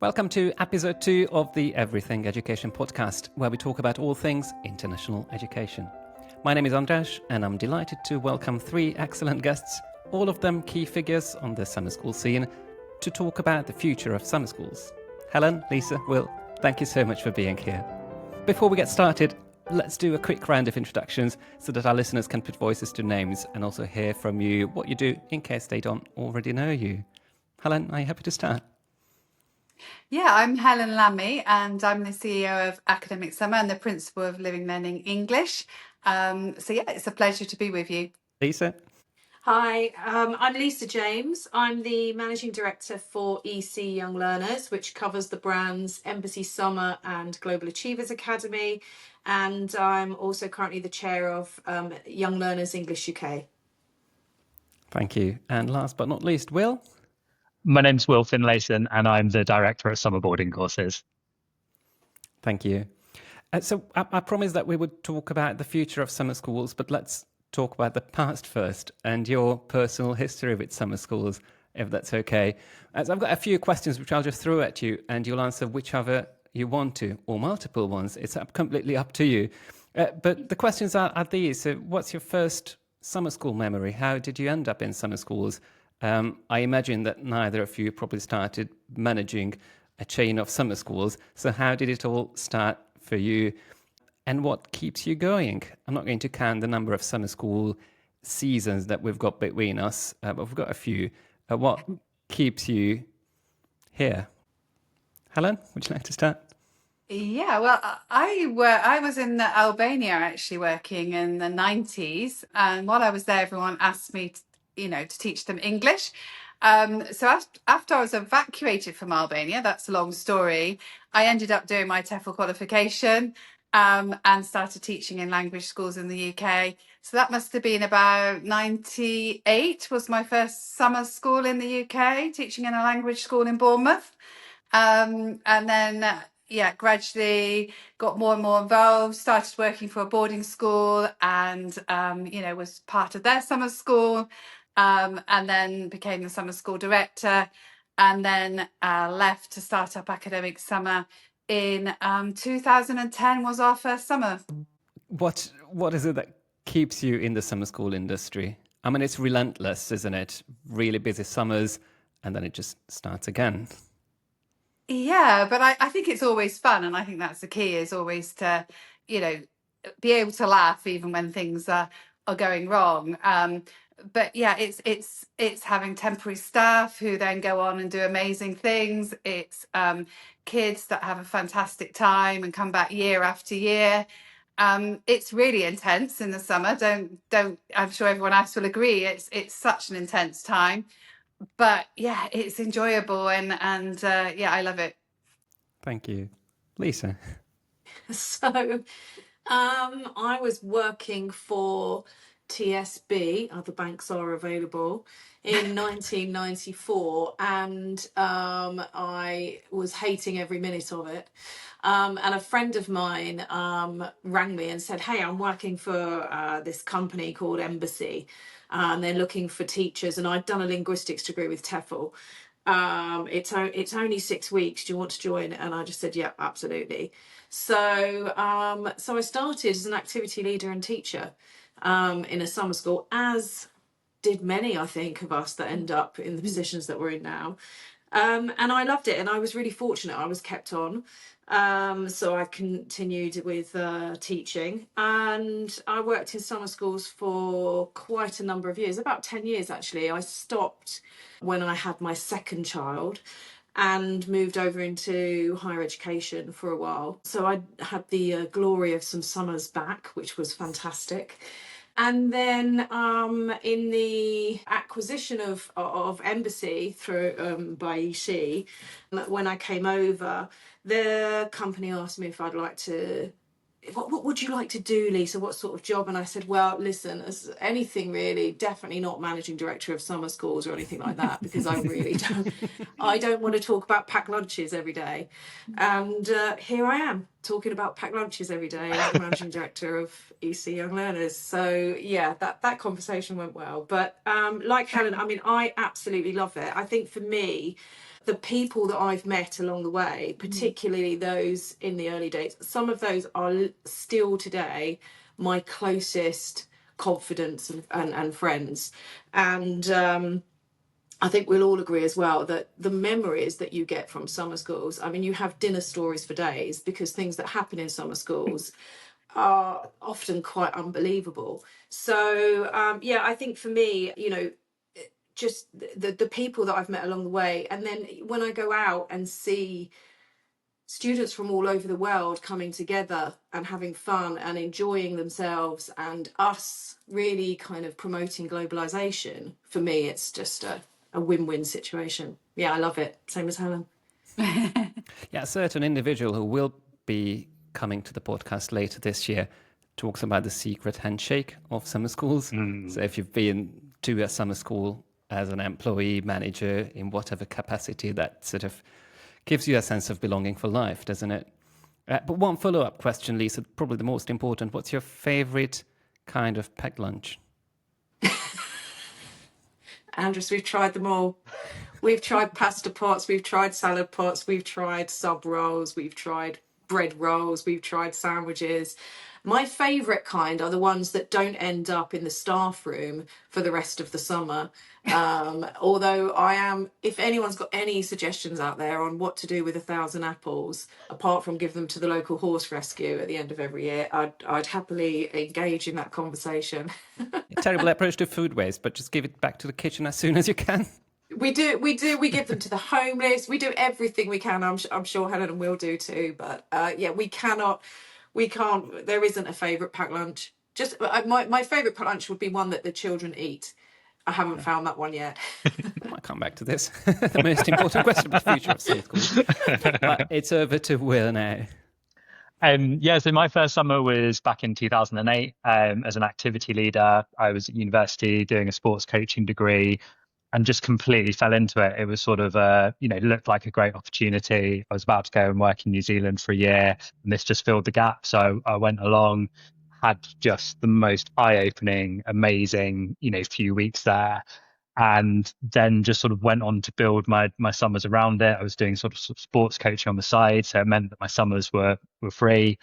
Welcome to episode 2 of the Everything Education podcast, where we talk about all things international education. My name is András, and I'm delighted to welcome 3 excellent guests, all of them key figures on the summer school scene, to talk about the future of summer schools. Helen, Lisa, Will, thank you so much for being here. Before we get started, let's do a quick round of introductions so that our listeners can put voices to names and also hear from you what you do in case they don't already know you. Helen, are you happy to start? Yeah, I'm Helen Lami, and I'm the CEO of Academic Summer and the Principal of Living Learning English. It's a pleasure to be with you. Lisa? Hi, I'm Lisa James. I'm the Managing Director for EC Young Learners, which covers the brands Embassy Summer and Global Achievers Academy. And I'm also currently the Chair of Young Learners English UK. Thank you. And last but not least, Will? My name's Will Finlayson, and I'm the Director of Summer Boarding Courses. Thank you. So I promised that we would talk about the future of summer schools, but let's talk about the past first and your personal history with summer schools, if that's okay. So I've got a few questions which I'll just throw at you, and you'll answer whichever you want to, or multiple ones. It's completely up to you. But the questions are these. So what's your first summer school memory? How did you end up in summer schools? I imagine that neither of you probably started managing a chain of summer schools. So how did it all start for you? And what keeps you going? I'm not going to count the number of summer school seasons that we've got between us, but we've got a few. What keeps you here? Helen, would you like to start? Yeah, well, I was in Albania actually working in the 90s, and while I was there, everyone asked me to teach them English. So after I was evacuated from Albania, that's a long story, I ended up doing my TEFL qualification and started teaching in language schools in the UK. So that must have been about 98 was my first summer school in the UK, teaching in a language school in Bournemouth. And then gradually got more and more involved, started working for a boarding school and, was part of their summer school. And then became the summer school director, and then left to start up Academic Summer in 2010 was our first summer. What is it that keeps you in the summer school industry? I mean, it's relentless, isn't it? Really busy summers, and then it just starts again. Yeah, but I think it's always fun, and I think that's the key, is always to, be able to laugh even when things are going wrong. But yeah, it's having temporary staff who then go on and do amazing things. It's kids that have a fantastic time and come back year after year. It's really intense in the summer. Don't I'm sure everyone else will agree. It's such an intense time, but yeah, it's enjoyable and I love it. Thank you. Lisa? So I was working for TSB, other banks are available, in 1994, and I was hating every minute of it. And a friend of mine rang me and said, "Hey, I'm working for this company called Embassy, and they're looking for teachers." And I'd done a linguistics degree with TEFL. It's only 6 weeks. Do you want to join? And I just said, "Yeah, absolutely." So I started as an activity leader and teacher in a summer school, as did many, I think, of us that end up in the positions that we're in now. And I loved it, and I was really fortunate. I was kept on. So I continued with teaching, and I worked in summer schools for quite a number of years, about 10 years actually. I stopped when I had my second child and moved over into higher education for a while. So I had the glory of some summers back, which was fantastic. And then in the acquisition of Embassy through by EC, when I came over, the company asked me if I'd like to, what would you like to do, Lisa? What sort of job? And I said, well, listen, as anything really, definitely not managing director of summer schools or anything like that, because I really don't want to talk about packed lunches every day. And here I am talking about packed lunches every day as the managing director of EC Young Learners. So yeah, that conversation went well. But like Helen, I mean, I absolutely love it. I think for me, The people that I've met along the way, particularly those in the early days, some of those are still today my closest confidants and friends. And I think we'll all agree as well that the memories that you get from summer schools, I mean, you have dinner stories for days, because things that happen in summer schools are often quite unbelievable. So yeah, I think for me, just the people that I've met along the way, and then when I go out and see students from all over the world coming together and having fun and enjoying themselves, and us really kind of promoting globalization, for me it's just a win-win situation. Yeah, I love it. Same as Helen. Yeah, a certain individual who will be coming to the podcast later this year talks about the secret handshake of summer schools. So if you've been to a summer school as an employee, manager, in whatever capacity, that sort of gives you a sense of belonging for life, doesn't it? But one follow-up question, Lisa, probably the most important. What's your favorite kind of packed lunch? András, we've tried them all. We've tried pasta pots, we've tried salad pots, we've tried sub rolls, we've tried bread rolls, we've tried sandwiches. My favourite kind are the ones that don't end up in the staff room for the rest of the summer. Although if anyone's got any suggestions out there on what to do with 1,000 apples, apart from give them to the local horse rescue at the end of every year, I'd happily engage in that conversation. Terrible approach to food waste, but just give it back to the kitchen as soon as you can. We give them to the homeless. We do everything we can. I'm sure Helen will do too. But yeah, we can't. There isn't a favourite packed lunch. Just my favourite packed lunch would be one that the children eat. I haven't found that one yet. I'll come back to this. The most important question about the future of summer schools. But it's over to Will now. Yeah, so my first summer was back in 2008 as an activity leader. I was at university doing a sports coaching degree and just completely fell into it. It was sort of, looked like a great opportunity. I was about to go and work in New Zealand for a year, and this just filled the gap. So I went along, had just the most eye-opening, amazing, few weeks there. And then just sort of went on to build my summers around it. I was doing sort of sports coaching on the side, so it meant that my summers were free.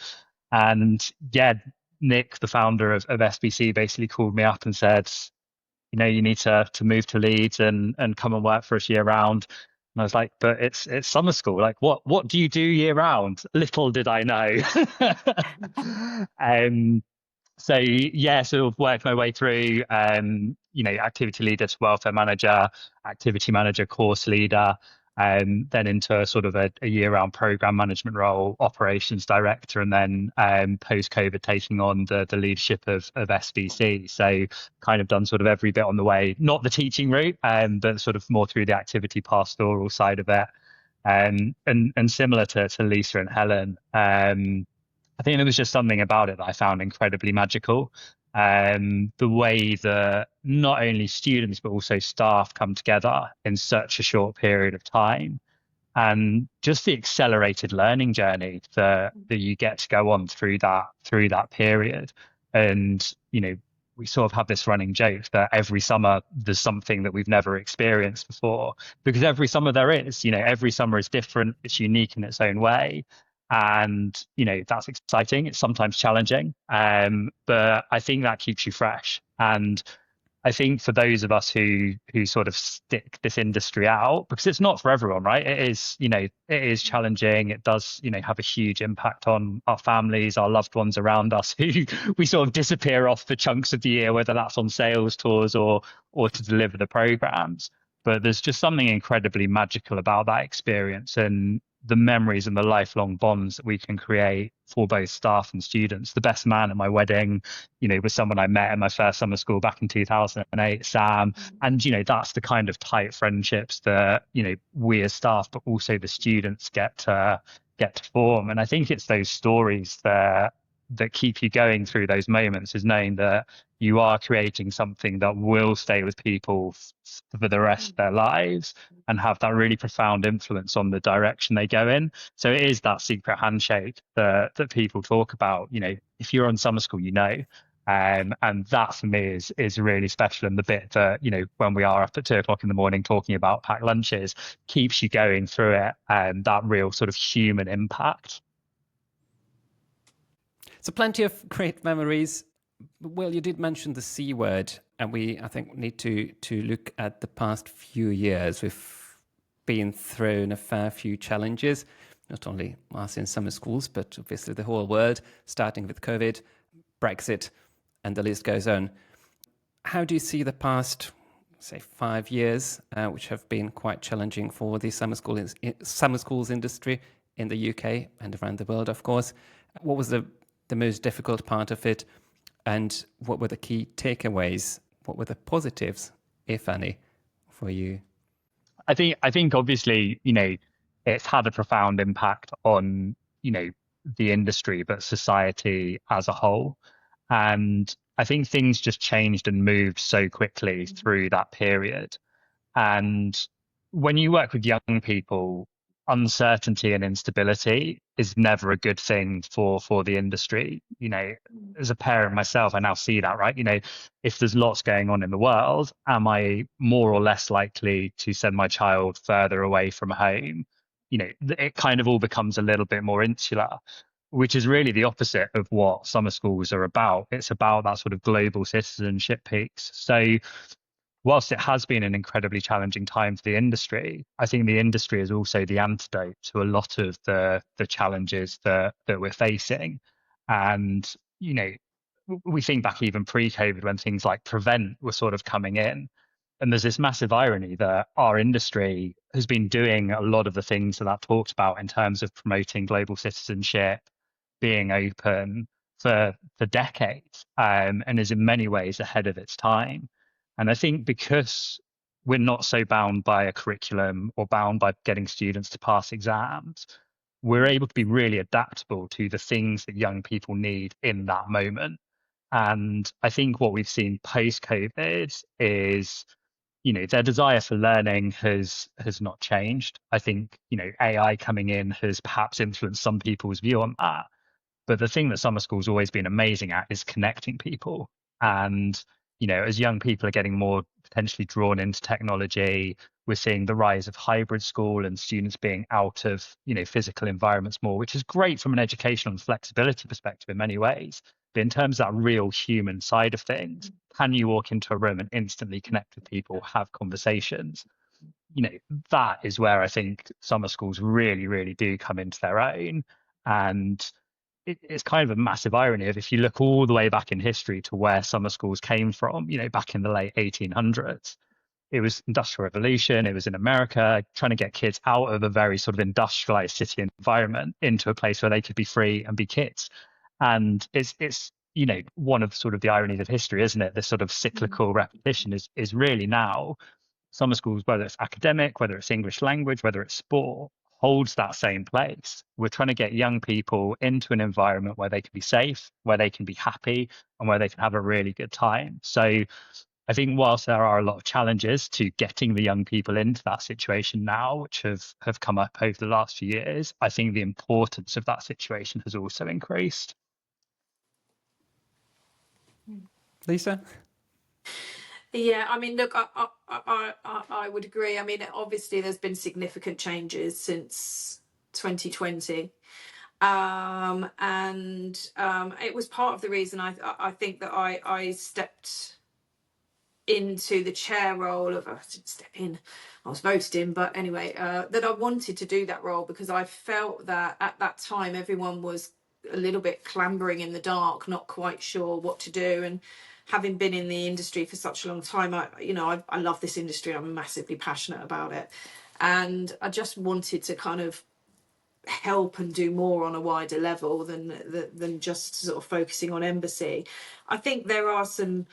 And yeah, Nick, the founder of SBC, basically called me up and said, you need to move to Leeds and come and work for us year round. And I was like, but it's summer school. Like, what do you do year round? Little did I know. So yeah, sort of worked my way through, activity leader to welfare manager, activity manager, course leader, then into sort of a year-round program management role, operations director, and then post-COVID taking on the leadership of SBC. So kind of done sort of every bit on the way, not the teaching route, but sort of more through the activity pastoral side of it. And similar to Lisa and Helen, I think there was just something about it that I found incredibly magical. The way that not only students but also staff come together in such a short period of time, and just the accelerated learning journey that you get to go on through that period. And we sort of have this running joke that every summer there's something that we've never experienced before, because every summer there is. Every summer is different, it's unique in its own way. And that's exciting. It's sometimes challenging, but I think that keeps you fresh. And I think for those of us who sort of stick this industry out, because it's not for everyone, right? It is challenging. It does have a huge impact on our families, our loved ones around us, who we sort of disappear off for chunks of the year, whether that's on sales tours or to deliver the programs. But there's just something incredibly magical about that experience, and the memories and the lifelong bonds that we can create for both staff and students. The best man at my wedding, was someone I met in my first summer school back in 2008, Sam. And, that's the kind of tight friendships that, we as staff, but also the students get to form. And I think it's those stories that keep you going through those moments, is knowing that you are creating something that will stay with people for the rest of their lives and have that really profound influence on the direction they go in. So it is that secret handshake that people talk about. If you're on summer school, And that for me is really special. And the bit that, when we are up at 2 o'clock in the morning talking about packed lunches keeps you going through it, and that real sort of human impact. So plenty of great memories. Well, you did mention the C word, and I think, need to look at the past few years. We've been through a fair few challenges, not only us in summer schools, but obviously the whole world, starting with COVID, Brexit, and the list goes on. How do you see the past, say, 5 years, which have been quite challenging for the summer schools industry in the UK and around the world, of course? What was the most difficult part of it, and what were the key takeaways? What were the positives, if any, for you? I think obviously, it's had a profound impact on, the industry, but society as a whole. And I think things just changed and moved so quickly through that period. And when you work with young people, uncertainty and instability is never a good thing for the industry. As a parent myself, I now see that, right? If there's lots going on in the world, am I more or less likely to send my child further away from home? It kind of all becomes a little bit more insular, which is really the opposite of what summer schools are about. It's about that sort of global citizenship piece. So whilst it has been an incredibly challenging time for the industry, I think the industry is also the antidote to a lot of the challenges that we're facing. And, we think back even pre-COVID when things like Prevent were sort of coming in. And there's this massive irony that our industry has been doing a lot of the things that I've talked about in terms of promoting global citizenship, being open for decades, and is in many ways ahead of its time. And I think because we're not so bound by a curriculum or bound by getting students to pass exams, we're able to be really adaptable to the things that young people need in that moment. And I think what we've seen post-COVID is, their desire for learning has not changed. I think, AI coming in has perhaps influenced some people's view on that. But the thing that summer school's always been amazing at is connecting people. And, as young people are getting more potentially drawn into technology, we're seeing the rise of hybrid school and students being out of, physical environments more, which is great from an educational and flexibility perspective in many ways. But in terms of that real human side of things, can you walk into a room and instantly connect with people, have conversations? That is where I think summer schools really, really do come into their own. And it's kind of a massive irony of, if you look all the way back in history to where summer schools came from, back in the late 1800s, it was Industrial Revolution. It was in America, trying to get kids out of a very sort of industrialized city environment into a place where they could be free and be kids. And it's one of sort of the ironies of history, isn't it? This sort of cyclical repetition is really now summer schools, whether it's academic, whether it's English language, whether it's sport, holds that same place. We're trying to get young people into an environment where they can be safe, where they can be happy, and where they can have a really good time. So I think whilst there are a lot of challenges to getting the young people into that situation now, which have come up over the last few years, I think the importance of that situation has also increased. Lisa? Yeah, I mean, look, I would agree. I mean, obviously, there's been significant changes since 2020, and it was part of the reason I think that I stepped into the chair role of, I didn't step in, I was voted in, but anyway, that I wanted to do that role because I felt that at that time everyone was a little bit clambering in the dark, not quite sure what to do. And having been in the industry for such a long time, I love this industry. I'm massively passionate about it. And I just wanted to kind of help and do more on a wider level than just sort of focusing on embassy. I think there are some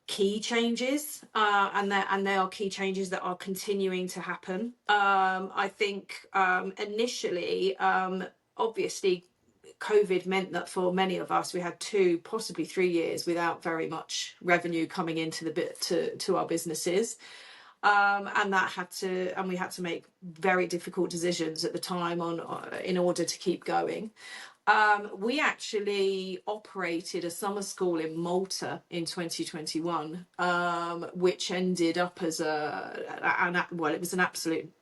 key changes, and there are key changes that are continuing to happen. I think initially, obviously, COVID meant that for many of us, we had 2, possibly 3 years without very much revenue coming into to our businesses, and we had to make very difficult decisions at the time in order to keep going. We actually operated a summer school in Malta in 2021, which ended up as it was an absolute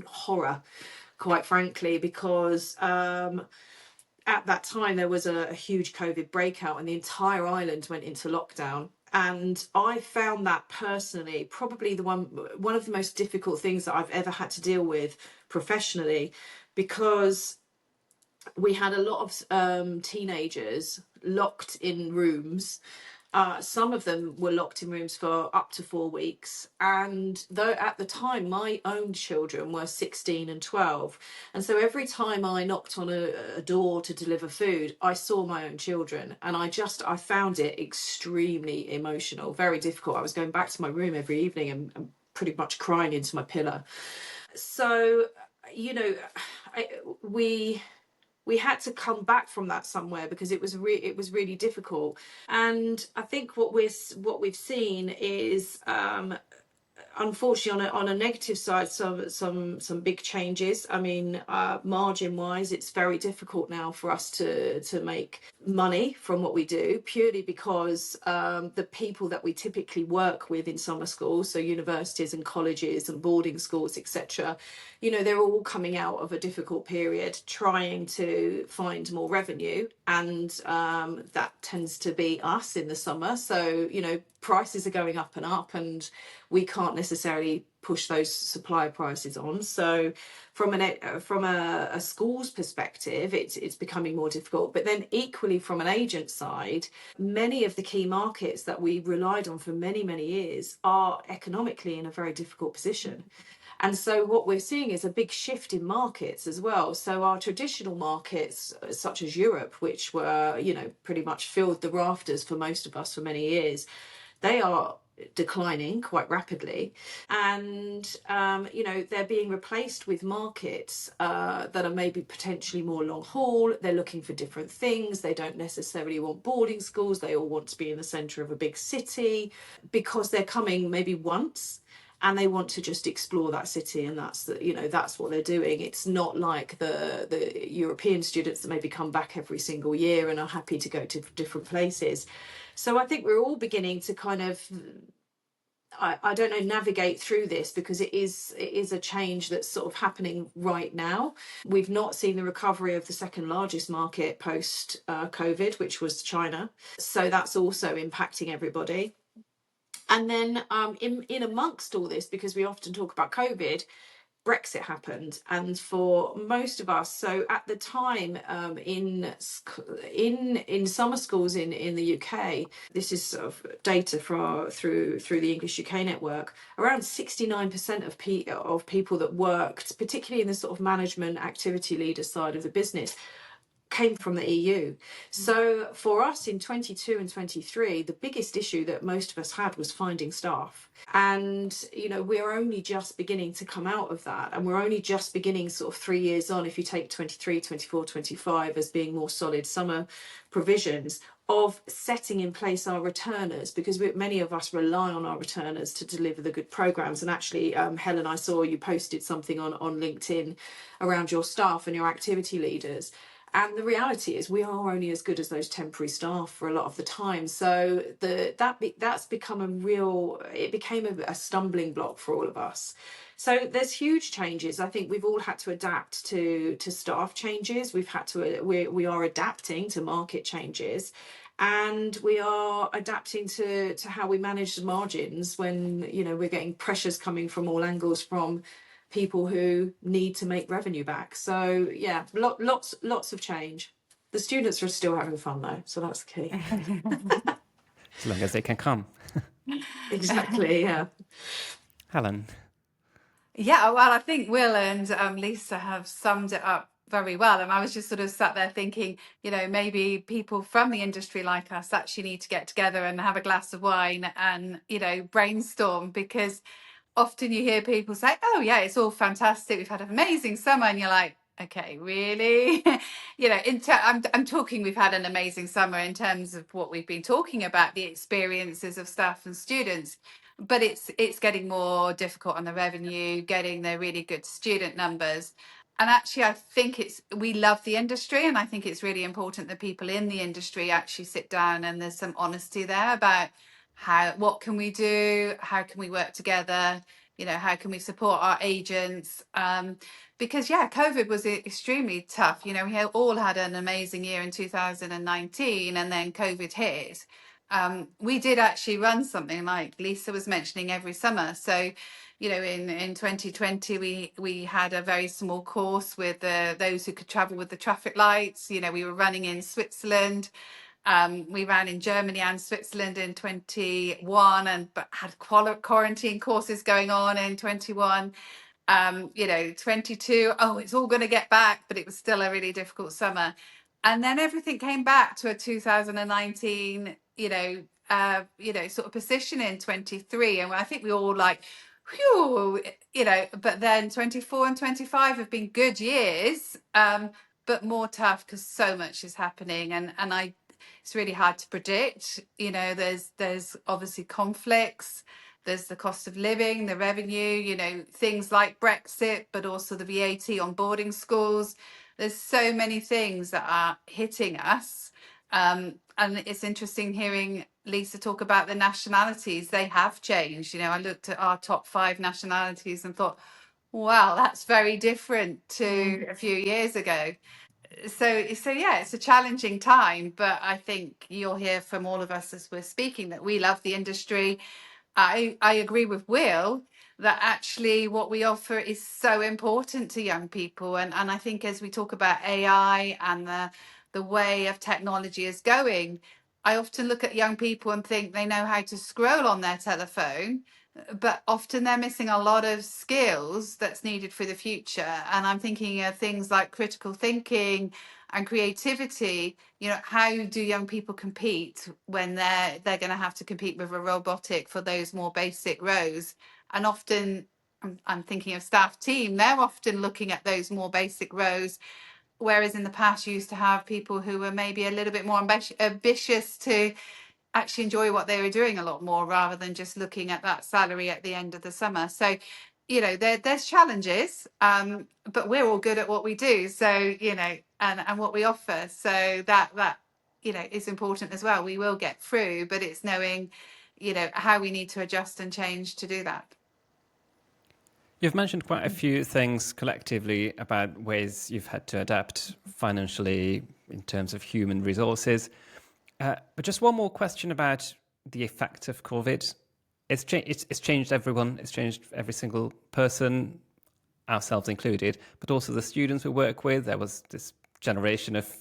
horror, quite frankly, because at that time there was a huge COVID breakout and the entire island went into lockdown. And I found that personally probably one of the most difficult things that I've ever had to deal with professionally, because we had a lot of teenagers locked in rooms. Some of them were locked in rooms for up to 4 weeks. And though at the time my own children were 16 and 12. And so every time I knocked on a door to deliver food, I saw my own children. And I found it extremely emotional, very difficult. I was going back to my room every evening and pretty much crying into my pillow. So, you know, we had to come back from that somewhere, because it was really difficult. And I think what we've seen is, unfortunately, on a negative side, some big changes. I mean, margin wise, it's very difficult now for us to make money from what we do, purely because the people that we typically work with in summer schools, so universities and colleges and boarding schools, etc., you know, they're all coming out of a difficult period, trying to find more revenue, and that tends to be us in the summer. So, you know, prices are going up, and we can't necessarily push those supplier prices on. So from a school's perspective, it's becoming more difficult. But then equally from an agent side, many of the key markets that we relied on for many, many years are economically in a very difficult position. And so what we're seeing is a big shift in markets as well. So our traditional markets, such as Europe, which were, you know, pretty much filled the rafters for most of us for many years, they are declining quite rapidly. And, you know, they're being replaced with markets that are maybe potentially more long haul. They're looking for different things. They don't necessarily want boarding schools. They all want to be in the centre of a big city, because they're coming maybe once and they want to just explore that city, and that's what they're doing. It's not like the European students that maybe come back every single year and are happy to go to different places. So I think we're all beginning to kind of, I don't know, navigate through this, because it is a change that's sort of happening right now. We've not seen the recovery of the second largest market post COVID, which was China. So that's also impacting everybody. And then in amongst all this, because we often talk about COVID, Brexit happened. And for most of us, so at the time, in summer schools in the UK, this is sort of data through the English UK network, around 69% of people that worked, particularly in the sort of management activity leader side of the business, came from the EU. So for us in 22 and 23, the biggest issue that most of us had was finding staff. And, you know, we're only just beginning to come out of that. And we're only just beginning sort of 3 years on, if you take 23, 24, 25 as being more solid summer provisions, of setting in place our returners, because many of us rely on our returners to deliver the good programs. And actually, Helen, I saw you posted something on LinkedIn around your staff and your activity leaders. And the reality is we are only as good as those temporary staff for a lot of the time. So that's become it became a stumbling block for all of us. So there's huge changes. I think we've all had to adapt to staff changes. We are adapting to market changes. And we are adapting to how we manage the margins when, you know, we're getting pressures coming from all angles from people who need to make revenue back. So yeah, lots of change. The students are still having fun though, so that's the key. As long as they can come. Exactly, yeah. Helen. Yeah, well, I think Will and Lisa have summed it up very well. And I was just sort of sat there thinking, you know, maybe people from the industry like us actually need to get together and have a glass of wine and, you know, brainstorm, because often you hear people say, oh yeah, it's all fantastic, we've had an amazing summer, and you're like, okay, really? You know, I'm talking, we've had an amazing summer in terms of what we've been talking about, the experiences of staff and students, but it's getting more difficult on the revenue, getting the really good student numbers. actually, I think we love the industry, and I think it's really important that people in the industry actually sit down and there's some honesty there about what can we do, how can we work together, how can we support our agents, because COVID was extremely tough. We all had an amazing year in 2019, and then COVID hit. We did actually run something like Lisa was mentioning every summer. So in 2020 we had a very small course with those who could travel with the traffic lights. We were running in Switzerland. We ran in Germany and Switzerland in 21, but had quarantine courses going on in 21. 22, it's all going to get back, but it was still a really difficult summer. And then everything came back to a 2019, sort of position in 23. And I think we all like, whew, but then 24 and 25 have been good years, but more tough because so much is happening. And it's really hard to predict. There's obviously conflicts. There's the cost of living, the revenue, things like Brexit, but also the VAT on boarding schools. There's so many things that are hitting us. And it's interesting hearing Lisa talk about the nationalities. They have changed. I looked at our top 5 nationalities and thought, wow, that's very different to a few years ago. So yeah, it's a challenging time, but I think you'll hear from all of us as we're speaking that we love the industry. I agree with Will that actually what we offer is so important to young people. And I think as we talk about AI and the way of technology is going, I often look at young people and think they know how to scroll on their telephone, but often they're missing a lot of skills that's needed for the future. And I'm thinking of things like critical thinking and creativity. How do young people compete when they're going to have to compete with a robotic for those more basic roles? And often I'm thinking of staff team, they're often looking at those more basic roles, whereas in the past you used to have people who were maybe a little bit more ambitious to actually enjoy what they were doing a lot more, rather than just looking at that salary at the end of the summer. So there's challenges, but we're all good at what we do, so and what we offer, so that is important as well. We will get through, but it's knowing how we need to adjust and change to do that. You've mentioned quite a few things collectively about ways you've had to adapt financially in terms of human resources. But just one more question about the effect of COVID. It's changed everyone. It's changed every single person, ourselves included, but also the students we work with. There was this generation of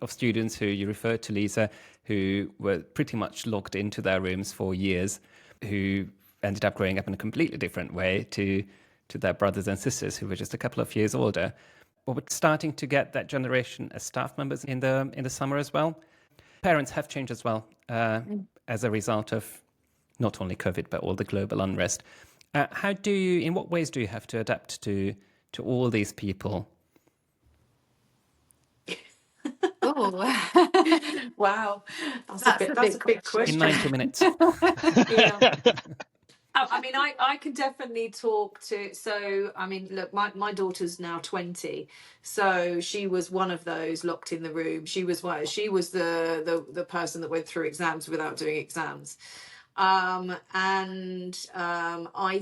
students who you referred to, Lisa, who were pretty much locked into their rooms for years, who ended up growing up in a completely different way to their brothers and sisters who were just a couple of years older. But we're starting to get that generation as staff members in the summer as well. Parents have changed as well as a result of not only COVID, but all the global unrest. In what ways do you have to adapt to all these people? Oh, wow, that's a big question. In 90 minutes. Yeah. I mean, I can definitely talk to. So, I mean, look, my daughter's now 20, so she was one of those locked in the room. She was the person that went through exams without doing exams. I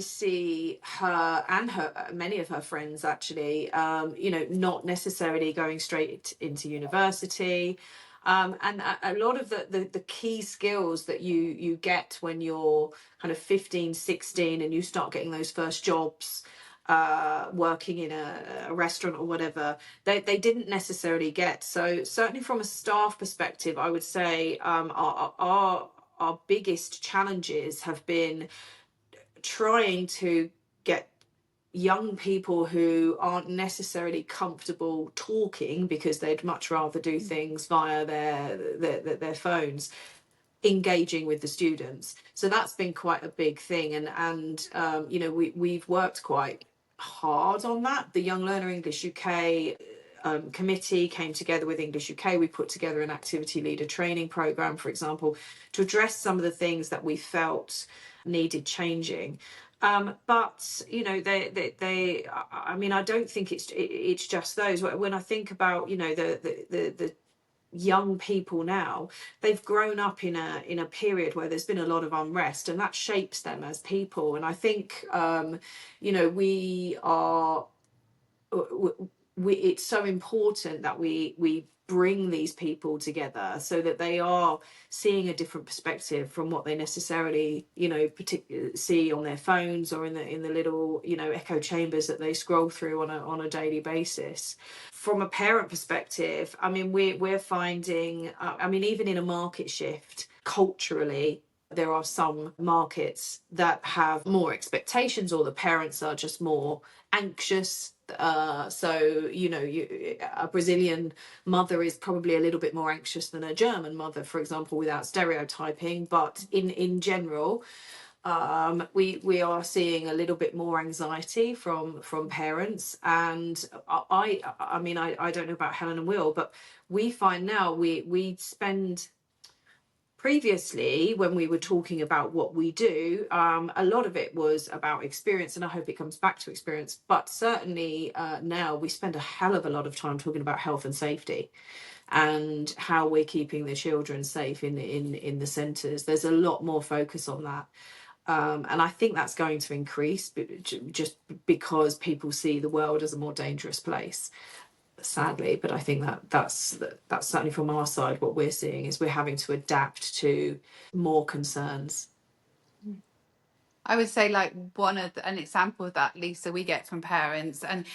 see her and many of her friends actually, not necessarily going straight into university. And a lot of the key skills that you get when you're kind of 15, 16 and you start getting those first jobs, working in a restaurant or whatever, they didn't necessarily get. So certainly from a staff perspective, I would say our biggest challenges have been trying to get young people who aren't necessarily comfortable talking because they'd much rather do things via their phones, engaging with the students. So that's been quite a big thing, and we've worked quite hard on that. The Young Learner English UK committee came together with English UK. We put together an activity leader training program, for example, to address some of the things that we felt needed changing. But you know, they I mean, I don't think it's just those. When I think about, you know, the young people now, they've grown up in a period where there's been a lot of unrest, and that shapes them as people. And I think, you know, it's so important that we bring these people together so that they are seeing a different perspective from what they necessarily, you know, see on their phones or in the little, you know, echo chambers that they scroll through on a daily basis. From a parent perspective, I mean, we're finding, I mean, even in a market shift culturally, there are some markets that have more expectations, or the parents are just more anxious. So, you know, a Brazilian mother is probably a little bit more anxious than a German mother, for example, without stereotyping. But in general, we are seeing a little bit more anxiety from parents. And I mean, I don't know about Helen and Will, but we find now we spend, previously, when we were talking about what we do, a lot of it was about experience, and I hope it comes back to experience. But certainly now we spend a hell of a lot of time talking about health and safety and how we're keeping the children safe in the centres. There's a lot more focus on that. And I think that's going to increase just because people see the world as a more dangerous place, sadly. But I think that's certainly from our side, what we're seeing is we're having to adapt to more concerns. I would say, like, an example of that, Lisa, we get from parents and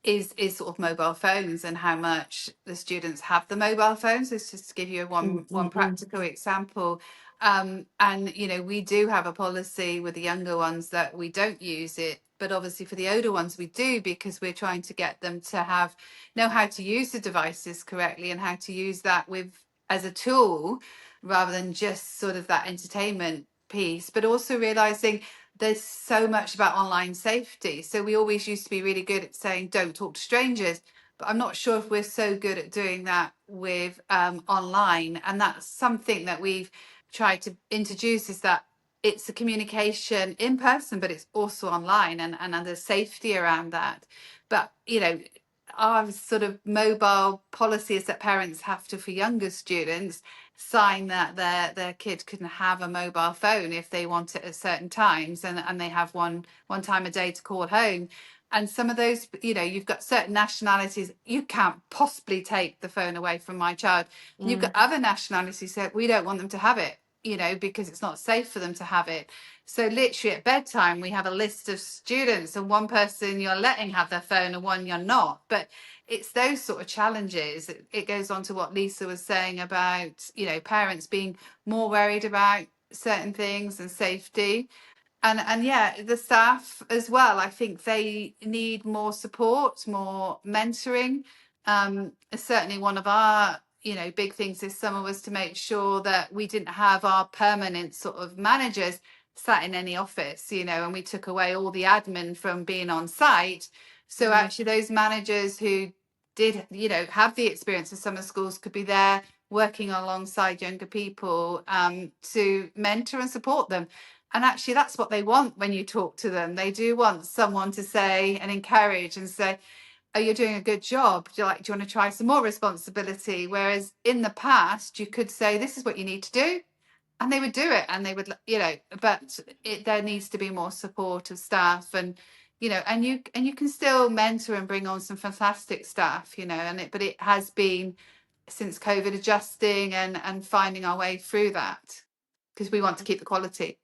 is sort of mobile phones and how much the students have the mobile phones. It's just to give you one practical example. And you know, we do have a policy with the younger ones that we don't use it, but obviously for the older ones we do, because we're trying to get them to know how to use the devices correctly and how to use that as a tool rather than just sort of that entertainment piece, but also realizing there's so much about online safety. So we always used to be really good at saying don't talk to strangers, but I'm not sure if we're so good at doing that with online. And that's something that we've tried to introduce, is that it's a communication in person, but it's also online, and there's safety around that. But you know, our sort of mobile policy is that parents have to, for younger students, sign that their kid can have a mobile phone if they want it at certain times, and they have one time a day to call home. And some of those, you know, you've got certain nationalities, you can't possibly take the phone away from my child. You've got other nationalities that we don't want them to have it, you know, because it's not safe for them to have it. So literally at bedtime, we have a list of students, and one person you're letting have their phone and one you're not. But it's those sort of challenges. It goes on to what Lisa was saying about, you know, parents being more worried about certain things and safety. And yeah, the staff as well, I think they need more support, more mentoring. Certainly one of our, you know, big things this summer was to make sure that we didn't have our permanent sort of managers sat in any office, you know, and we took away all the admin from being on site. So actually those managers who did, you know, have the experience of summer schools could be there working alongside younger people to mentor and support them. And actually that's what they want when you talk to them. They do want someone to say and encourage and say, oh, you're doing a good job. Do you want to try some more responsibility? Whereas in the past, you could say, this is what you need to do. And they would do it, and they would, you know, but there needs to be more support of staff, and, you know, and you can still mentor and bring on some fantastic staff, you know, but it has been since COVID adjusting and finding our way through that, because we want to keep the quality.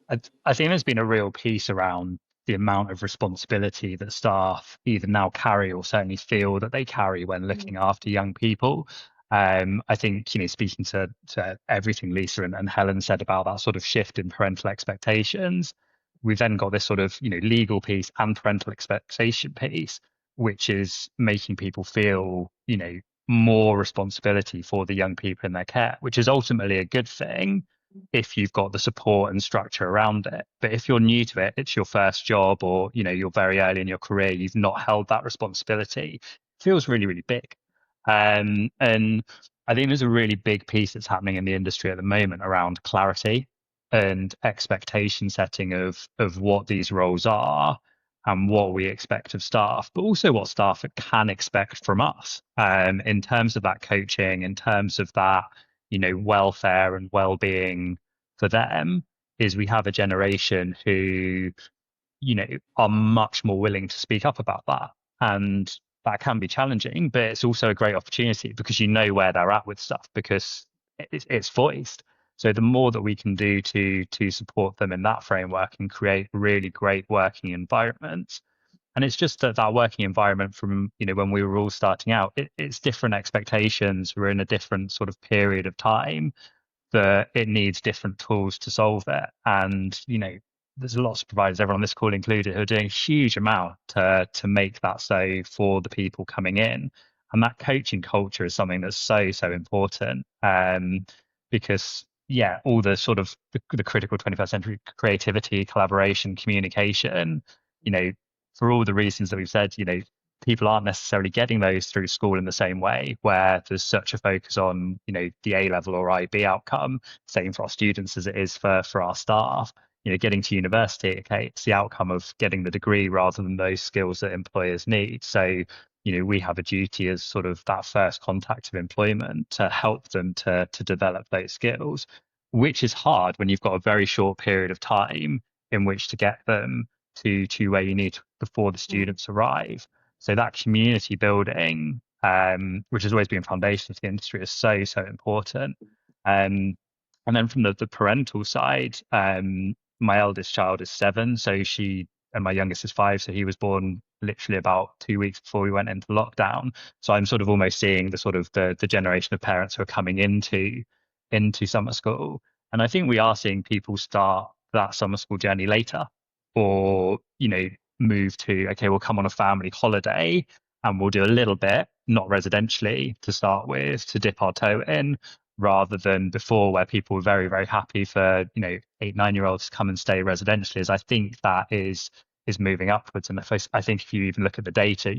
I think there's been a real piece around the amount of responsibility that staff either now carry or certainly feel that they carry when looking after young people. I think, you know, speaking to everything Lisa and Helen said about that sort of shift in parental expectations, we've then got this sort of, you know, legal piece and parental expectation piece, which is making people feel, you know, more responsibility for the young people in their care, which is ultimately a good thing if you've got the support and structure around it. But if you're new to it, it's your first job, or, you know, you're very early in your career, you've not held that responsibility, it feels really, really big. And I think there's a really big piece that's happening in the industry at the moment around clarity. and expectation setting of what these roles are and what we expect of staff, but also what staff can expect from us in terms of that coaching, in terms of that, welfare and well-being for them, is we have a generation who, are much more willing to speak up about that. And that can be challenging, but it's also a great opportunity because you know where they're at with stuff because it's voiced. So the more that we can do to support them in that framework and create really great working environments. And it's just that working environment from, when we were all starting out, it's different expectations. We're in a different sort of period of time that it needs different tools to solve it. And, there's lots of providers, everyone on this call included, who are doing a huge amount to make that so for the people coming in. And that coaching culture is something that's so important. Because yeah, all the sort of the critical 21st century creativity, collaboration, communication, for all the reasons that we've said, people aren't necessarily getting those through school in the same way, where there's such a focus on, the A level or IB outcome, same for our students as it is for our staff. Getting to university, okay, it's the outcome of getting the degree rather than those skills that employers need. So, we have a duty as sort of that first contact of employment to help them to develop those skills, which is hard when you've got a very short period of time in which to get them to where you need before the students arrive. So that community building, which has always been foundational to the industry, is so important. And then from the parental side, my eldest child is 7, so and my youngest is 5, so he was born literally about 2 weeks before we went into lockdown. So I'm sort of almost seeing the sort of the generation of parents who are coming into summer school. And I think we are seeing people start that summer school journey later, or, move to, okay, we'll come on a family holiday and we'll do a little bit, not residentially to start with, to dip our toe in, rather than before where people were very, very happy for, 8, 9-year-olds to come and stay residentially. As I think that is moving upwards. And I think if you even look at the data,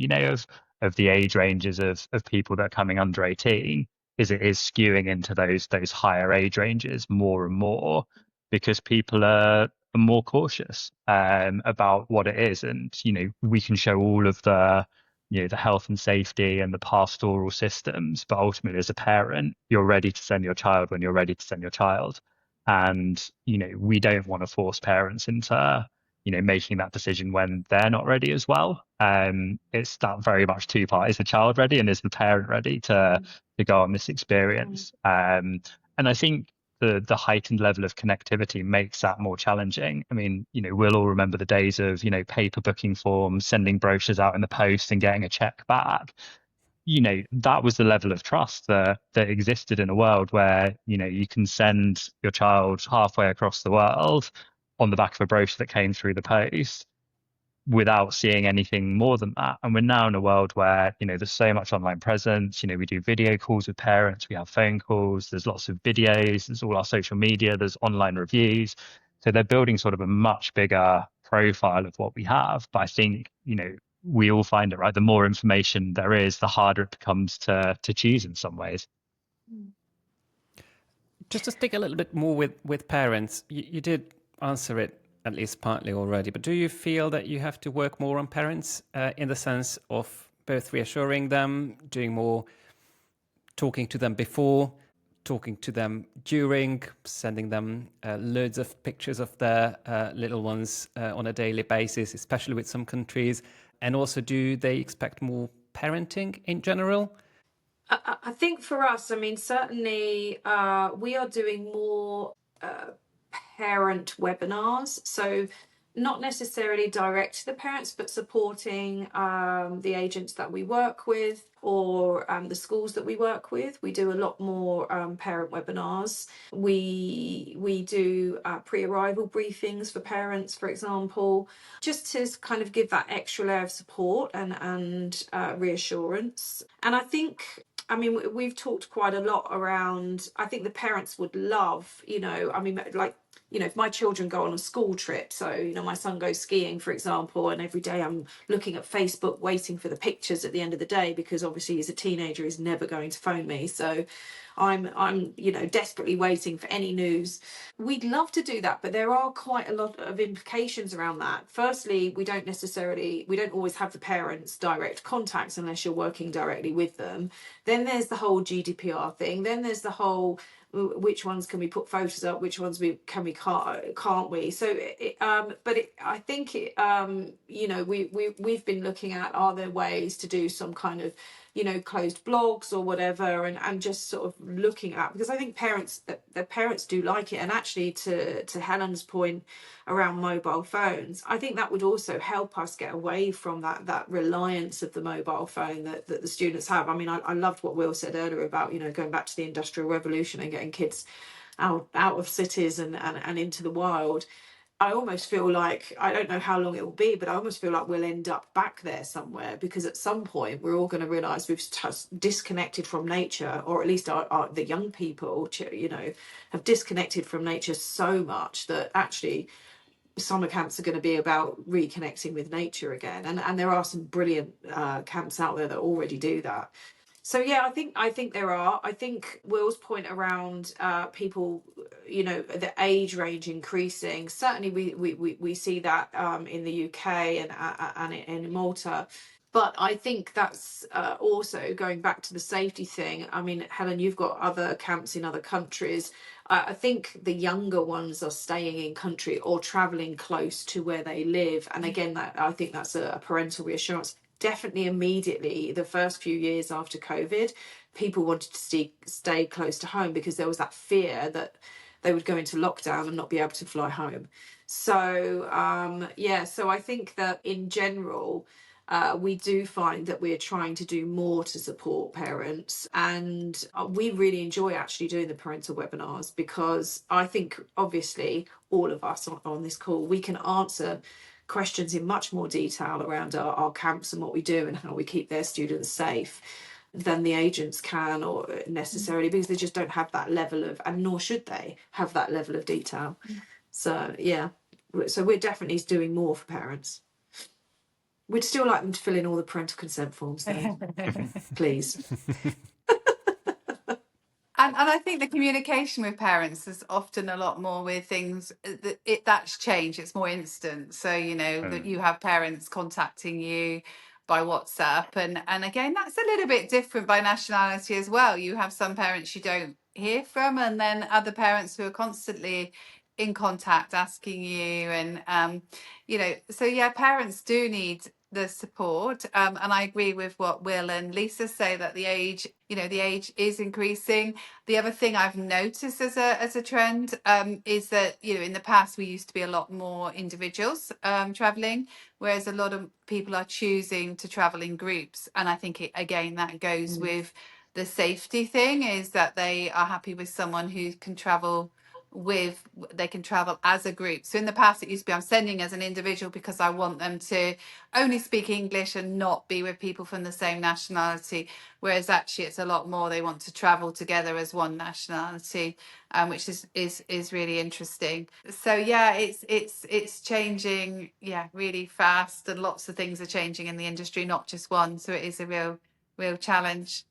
of the age ranges of people that are coming under 18, it is skewing into those higher age ranges more and more, because people are more cautious about what it is. And, we can show all of the health and safety and the pastoral systems, but ultimately as a parent, you're ready to send your child when you're ready to send your child. And, we don't want to force parents into, making that decision when they're not ready as well. It's that very much two-part. Is the child ready and is the parent ready to go on this experience? And I think the heightened level of connectivity makes that more challenging. I mean, we'll all remember the days of, paper booking forms, sending brochures out in the post and getting a check back. That was the level of trust that existed in a world where, you can send your child halfway across the world on the back of a brochure that came through the post without seeing anything more than that. And we're now in a world where, there's so much online presence. We do video calls with parents, we have phone calls, there's lots of videos, there's all our social media, there's online reviews. So they're building sort of a much bigger profile of what we have. But I think, we all find it, right? The more information there is, the harder it becomes to choose in some ways. Just to stick a little bit more with parents, you did answer it at least partly already, but do you feel that you have to work more on parents in the sense of both reassuring them, doing more talking to them before, talking to them during, sending them loads of pictures of their little ones on a daily basis, especially with some countries? And also, do they expect more parenting in general? I think for us, I mean, certainly we are doing more parent webinars. So not necessarily direct to the parents, but supporting the agents that we work with, or the schools that we work with. We do a lot more parent webinars. We do pre-arrival briefings for parents, for example, just to kind of give that extra layer of support and reassurance. And I think, I mean, we've talked quite a lot around, I think the parents would love, I mean, like you know, if my children go on a school trip, so, you know, my son goes skiing, for example, and every day I'm looking at Facebook, waiting for the pictures at the end of the day, because obviously he's a teenager, he's never going to phone me. So I'm, you know, desperately waiting for any news. We'd love to do that, but there are quite a lot of implications around that. Firstly, we don't always have the parents' direct contacts unless you're working directly with them. Then there's the whole GDPR thing. Then there's the whole which ones can we put photos up, which ones can't we. So I think you know, we've been looking at, are there ways to do some kind of, you know, closed blogs or whatever, and just sort of looking at, because I think their parents do like it. And actually, to Helen's point around mobile phones, I think that would also help us get away from that reliance of the mobile phone that the students have. I mean, I loved what Will said earlier about, you know, going back to the Industrial Revolution and getting kids out of cities and into the wild. I almost feel like, I don't know how long it will be, but I almost feel like we'll end up back there somewhere, because at some point we're all going to realise we've disconnected from nature, or at least the young people, you know, have disconnected from nature so much that actually summer camps are going to be about reconnecting with nature again. And there are some brilliant camps out there that already do that. So yeah, I think there are. I think Will's point around people, you know, the age range increasing. Certainly, we see that in the UK and in Malta. But I think that's also going back to the safety thing. I mean, Helen, you've got other camps in other countries. I think the younger ones are staying in country or travelling close to where they live. And again, I think that's a parental reassurance. Definitely immediately, the first few years after COVID, people wanted to stay close to home, because there was that fear that they would go into lockdown and not be able to fly home. So, yeah, so I think that in general, we do find that we're trying to do more to support parents, and we really enjoy actually doing the parental webinars, because I think obviously all of us on this call, we can answer questions in much more detail around our camps and what we do and how we keep their students safe than the agents can, or necessarily, because they just don't have that level of, and nor should they have that level of detail. So yeah, so we're definitely doing more for parents. We'd still like them to fill in all the parental consent forms though. Please. And I think the communication with parents is often a lot more with things that's changed. It's more instant. So, you know, that you have parents contacting you by WhatsApp. And again, that's a little bit different by nationality as well. You have some parents you don't hear from, and then other parents who are constantly in contact asking you. And, you know, so yeah, parents do need the support, and I agree with what Will and Lisa say, that the age is increasing. The other thing I've noticed as a trend is that, you know, in the past we used to be a lot more individuals traveling, whereas a lot of people are choosing to travel in groups. And I think again that goes with the safety thing, is that they are happy with someone who can travel they can travel as a group. So in the past it used to be, I'm sending as an individual because I want them to only speak English and not be with people from the same nationality, whereas actually it's a lot more, they want to travel together as one nationality, which is really interesting. So yeah, it's changing, yeah, really fast, and lots of things are changing in the industry, not just one. So it is a real challenge.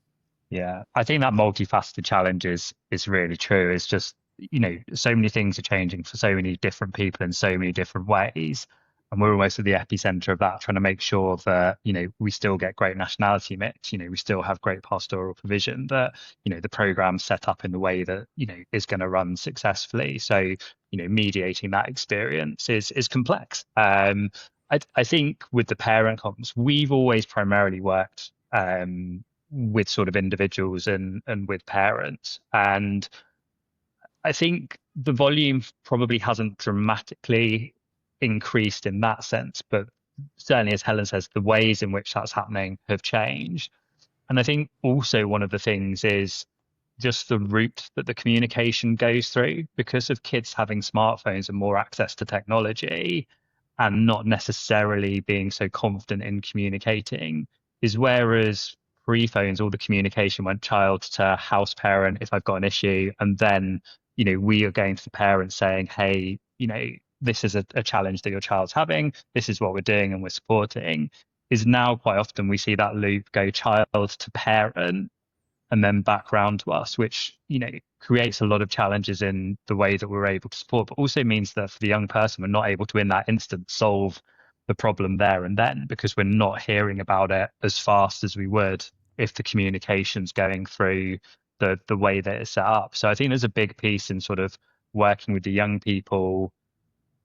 Yeah, I think that multifaceted challenge is really true. It's just, you know, so many things are changing for so many different people in so many different ways. And we're almost at the epicenter of that, trying to make sure that, you know, we still get great nationality mix, you know, we still have great pastoral provision, that, you know, the program's set up in the way that, you know, is going to run successfully. So, you know, mediating that experience is complex. I think with the parent comps, we've always primarily worked with sort of individuals and with parents. And I think the volume probably hasn't dramatically increased in that sense, but certainly, as Helen says, the ways in which that's happening have changed. And I think also one of the things is just the route that the communication goes through, because of kids having smartphones and more access to technology and not necessarily being so confident in communicating, is whereas pre-phones, all the communication went child to house parent if I've got an issue, and then, we are going to the parents saying, hey, this is a challenge that your child's having, this is what we're doing and we're supporting, is now quite often we see that loop go child to parent and then back round to us, which, creates a lot of challenges in the way that we're able to support, but also means that for the young person, we're not able to, in that instant, solve the problem there and then, because we're not hearing about it as fast as we would if the communication's going through the way that it's set up. So I think there's a big piece in sort of working with the young people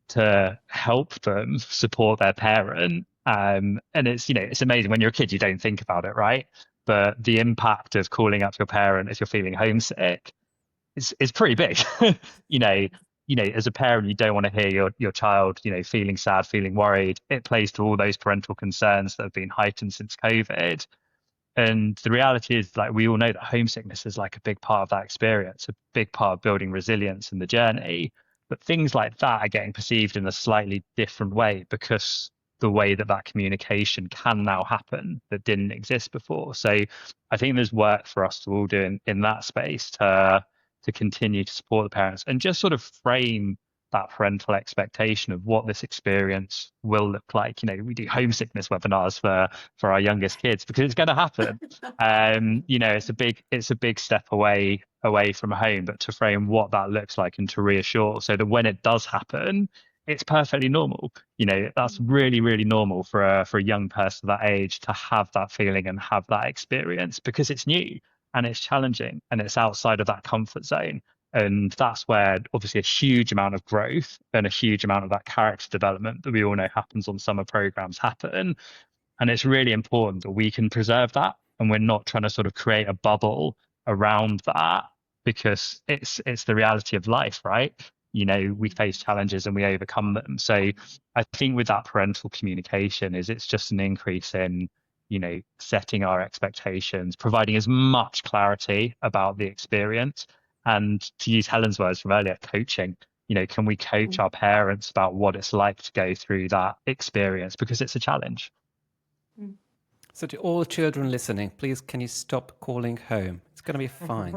to help them support their parent. And it's amazing when you're a kid, you don't think about it, right? But the impact of calling up your parent if you're feeling homesick is pretty big. As a parent, you don't want to hear your child, feeling sad, feeling worried. It plays to all those parental concerns that have been heightened since COVID. And the reality is, like, we all know that homesickness is like a big part of that experience, a big part of building resilience in the journey. But things like that are getting perceived in a slightly different way because the way that communication can now happen that didn't exist before. So I think there's work for us to all do in that space to continue to support the parents and just sort of frame that parental expectation of what this experience will look like. We do homesickness webinars for our youngest kids because it's going to happen. It's a big step away from home, but to frame what that looks like and to reassure so that when it does happen, it's perfectly normal. That's really, really normal for a young person that age to have that feeling and have that experience because it's new and it's challenging and it's outside of that comfort zone. And that's where obviously a huge amount of growth and a huge amount of that character development that we all know happens on summer programs happen. And it's really important that we can preserve that. And we're not trying to sort of create a bubble around that because it's the reality of life, right? We face challenges and we overcome them. So I think with that parental communication it's just an increase in, setting our expectations, providing as much clarity about the experience. And to use Helen's words from earlier, coaching, can we coach our parents about what it's like to go through that experience because it's a challenge. So to all children listening, please, can you stop calling home? It's going to be fine.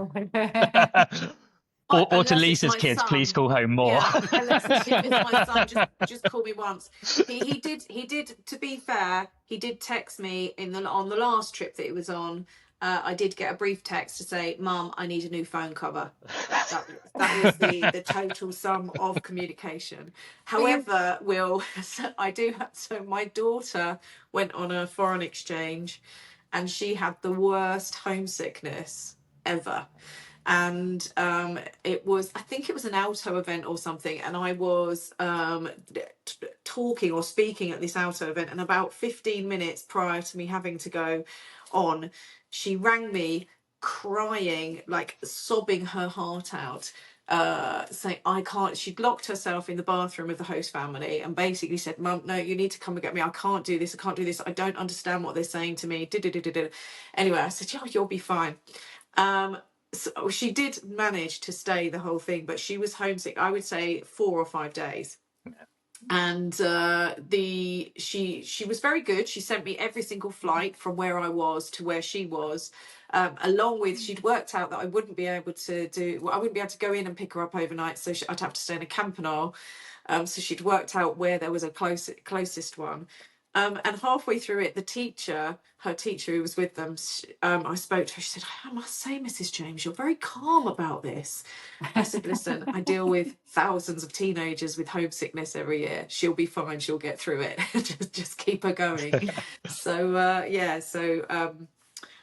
Or to Lisa's kids, son. Please call home more. Yeah, unless it's my son, just call me once. He did. To be fair, he did text me on the last trip that he was on. I did get a brief text to say, "Mum, I need a new phone cover." That was the total sum of communication. However, so my daughter went on a foreign exchange, and she had the worst homesickness ever. And I think it was an auto event or something, and I was talking or speaking at this auto event, and about 15 minutes prior to me having to go on, she rang me crying, like sobbing her heart out, saying I can't. She'd locked herself in the bathroom with the host family and basically said, "Mum, no, you need to come and get me. I can't do this. I don't understand what they're saying to me." Anyway, I said, "Oh, you'll be fine." So she did manage to stay the whole thing, but she was homesick, I would say 4 or 5 days. And she was very good. She sent me every single flight from where I was to where she was, along with, she'd worked out that I wouldn't be able to go in and pick her up overnight, so I'd have to stay in a campanile. So she'd worked out where there was a closest one. And halfway through it, her teacher who was with them, I spoke to her. She said, "I must say, Mrs. James, you're very calm about this." I said, "Listen, I deal with thousands of teenagers with homesickness every year. She'll be fine. She'll get through it. just keep her going." So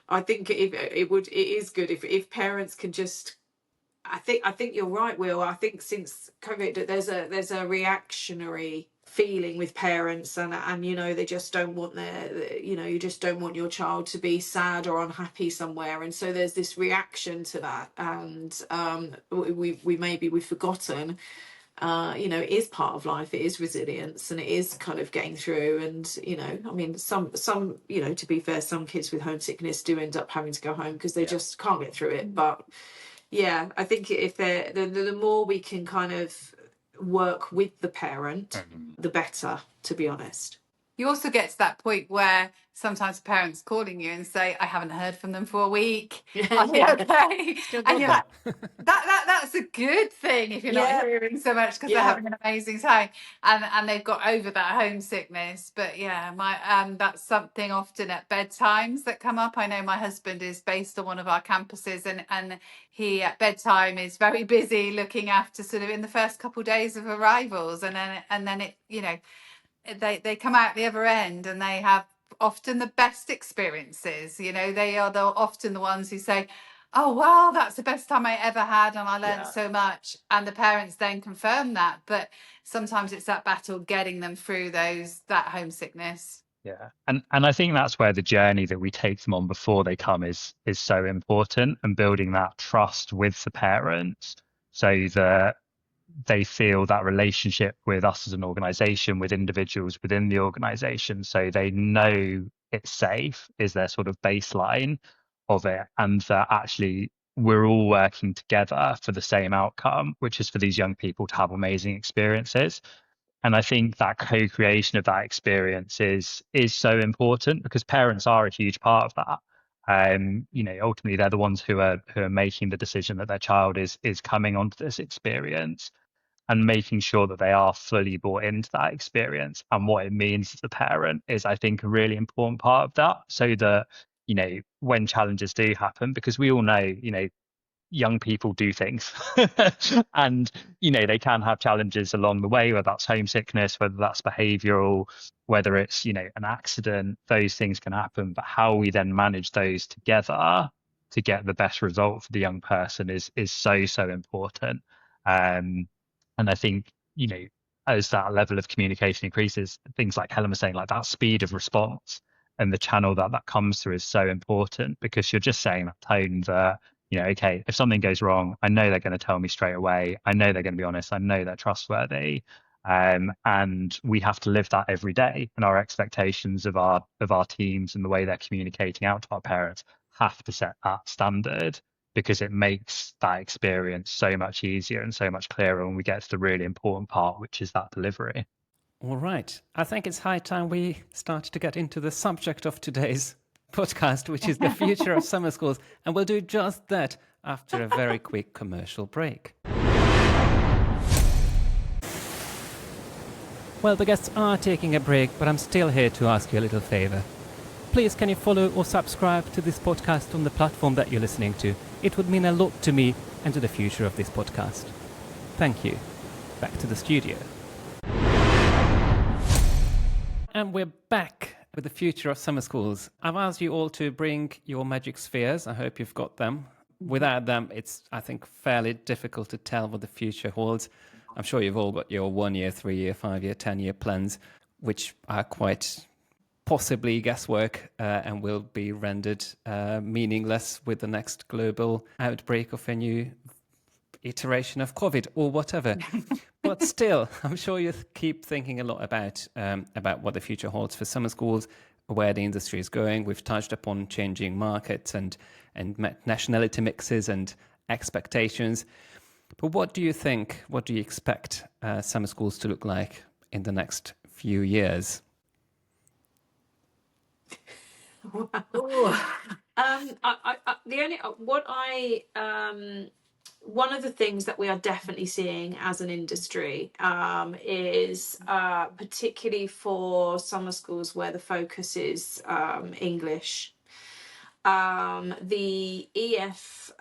I think it is good if parents can just. I think you're right, Will. I think since COVID, there's a reactionary feeling with parents, and they just don't want you just don't want your child to be sad or unhappy somewhere, and so there's this reaction to that, and we've forgotten. It is part of life. It is resilience, and it is kind of getting through. And some to be fair, some kids with homesickness do end up having to go home because they just can't get through it. But yeah, I think if the more we can kind of work with the parent, the better, to be honest. you also get to that point where sometimes parents calling you and say, I haven't heard from them for a week. Are they okay? And you're like, that's a good thing if you're not hearing so much, because they're having an amazing time and they've got over that homesickness. But that's something often at bedtimes that come up. I know my husband is based on one of our campuses, and he at bedtime is very busy looking after sort of in the first couple of days of arrivals, and then it, they come out the other end and they have often the best experiences. They are often the ones who say, oh wow, that's the best time I ever had and I learned so much, and the parents then confirm that. But sometimes it's that battle getting them through that homesickness. And I think that's where the journey that we take them on before they come is so important, and building that trust with the parents so that they feel that relationship with us as an organization, with individuals within the organization, so they know it's safe is their sort of baseline of it, and that actually we're all working together for the same outcome, which is for these young people to have amazing experiences. And I think that co-creation of that experience is so important, because parents are a huge part of that. Ultimately they're the ones who are making the decision that their child is coming onto this experience, and making sure that they are fully bought into that experience and what it means as a parent is, I think, a really important part of that. So that, when challenges do happen, because we all know, young people do things and they can have challenges along the way, whether that's homesickness, whether that's behavioral, whether it's an accident, those things can happen. But how we then manage those together to get the best result for the young person is so important. And I think as that level of communication increases, things like Helen was saying, like that speed of response and the channel that comes through is so important, because you're just saying that tone that okay, if something goes wrong, I know they're going to tell me straight away. I know they're going to be honest. I know they're trustworthy. And we have to live that every day. And our expectations of our teams and the way they're communicating out to our parents have to set that standard, because it makes that experience so much easier and so much clearer when we get to the really important part, which is that delivery. All right. I think it's high time we start to get into the subject of today's podcast, which is the future of summer schools. And we'll do just that after a very quick commercial break. Well, the guests are taking a break, but I'm still here to ask you a little favor. Please, can you follow or subscribe to this podcast on the platform that you're listening to? It would mean a lot to me and to the future of this podcast. Thank you. Back to the studio. And we're back with the future of summer schools. I've asked you all to bring your magic spheres. I hope you've got them. Without them, it's, I think, fairly difficult to tell what the future holds. I'm sure you've all got your 1 year, 3 year, 5 year, 10-year plans, which are quite possibly guesswork and will be rendered meaningless with the next global outbreak of a new iteration of COVID or whatever. But still, I'm sure you keep thinking a lot about what the future holds for summer schools, where the industry is going. We've touched upon changing markets and nationality mixes and expectations. But what do you think? What do you expect summer schools to look like in the next few years? Wow. One of the things that we are definitely seeing as an industry is particularly for summer schools where the focus is English. The EF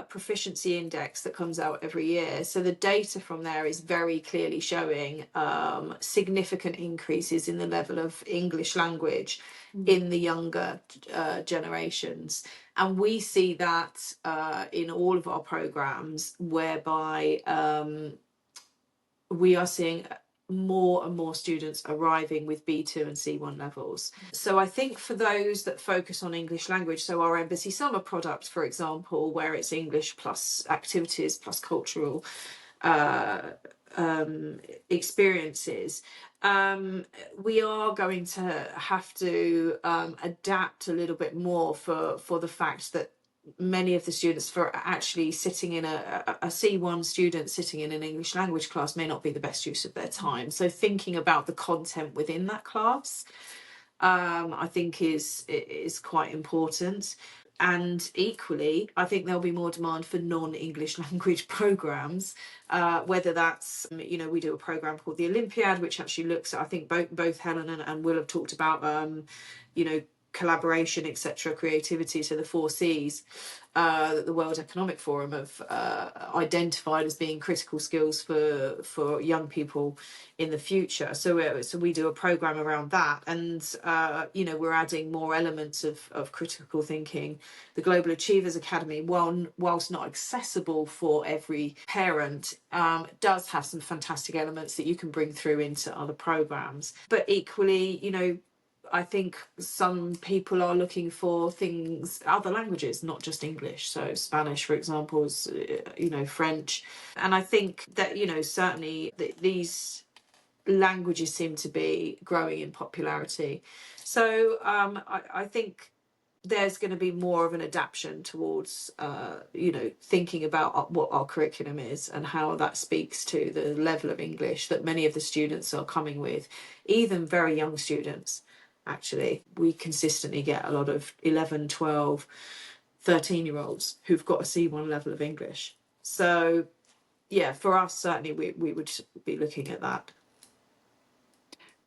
proficiency index that comes out every year. So the data from there is very clearly showing significant increases in the level of English language in the younger generations. And we see that in all of our programs, whereby we are seeing more and more students arriving with B2 and C1 levels. So I think for those that focus on English language, so our Embassy Summer product, for example, where it's English plus activities plus cultural experiences, we are going to have to adapt a little bit more for the fact that many of the students, for actually sitting in a C1 student sitting in an English language class may not be the best use of their time. So thinking about the content within that class, I think is quite important. And equally, I think there'll be more demand for non-English language programs, whether that's, we do a program called the Olympiad, which actually looks at, I think both Helen and Will have talked about, collaboration, etc., creativity, so the 4Cs that the World Economic Forum have identified as being critical skills for young people in the future. So we do a program around that, and we're adding more elements of critical thinking. The Global Achievers Academy, whilst not accessible for every parent, does have some fantastic elements that you can bring through into other programs. But equally, I think some people are looking for things, other languages, not just English. So Spanish, for example, is, French. And I think that, certainly these languages seem to be growing in popularity. So I think there's going to be more of an adaptation towards, thinking about what our curriculum is and how that speaks to the level of English that many of the students are coming with, even very young students. Actually, we consistently get a lot of 11, 12, 13-year-olds who've got a C1 level of English. So, yeah, for us, certainly we would be looking at that.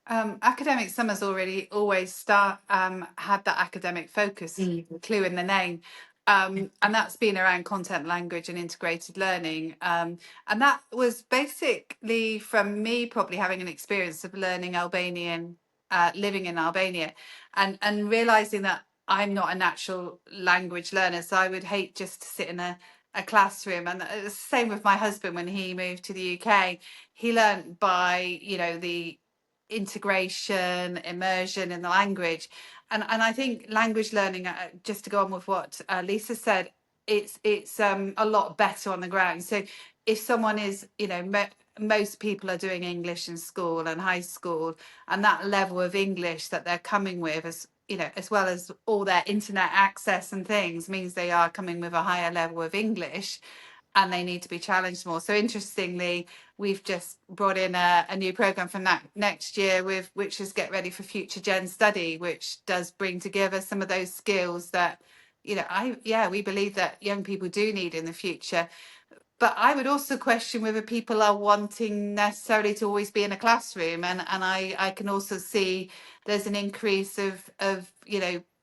Academic Summer's always had that academic focus, clue in the name. And that's been around content, language and integrated learning. And that was basically from me probably having an experience of learning Albanian, living in Albania, and realising that I'm not a natural language learner. So I would hate just to sit in a classroom. And it's the same with my husband when he moved to the UK. He learned by, the integration, immersion in the language, and I think language learning, just to go on with what Lisa said, it's a lot better on the ground. So if someone is, most people are doing English in school and high school, and that level of English that they're coming with, as well as all their internet access and things, means they are coming with a higher level of English, and they need to be challenged more. So interestingly, we've just brought in a new program for next year, which is Get Ready for Future Gen Study, which does bring together some of those skills that, we believe that young people do need in the future. But I would also question whether people are wanting necessarily to always be in a classroom. And I can also see there's an increase of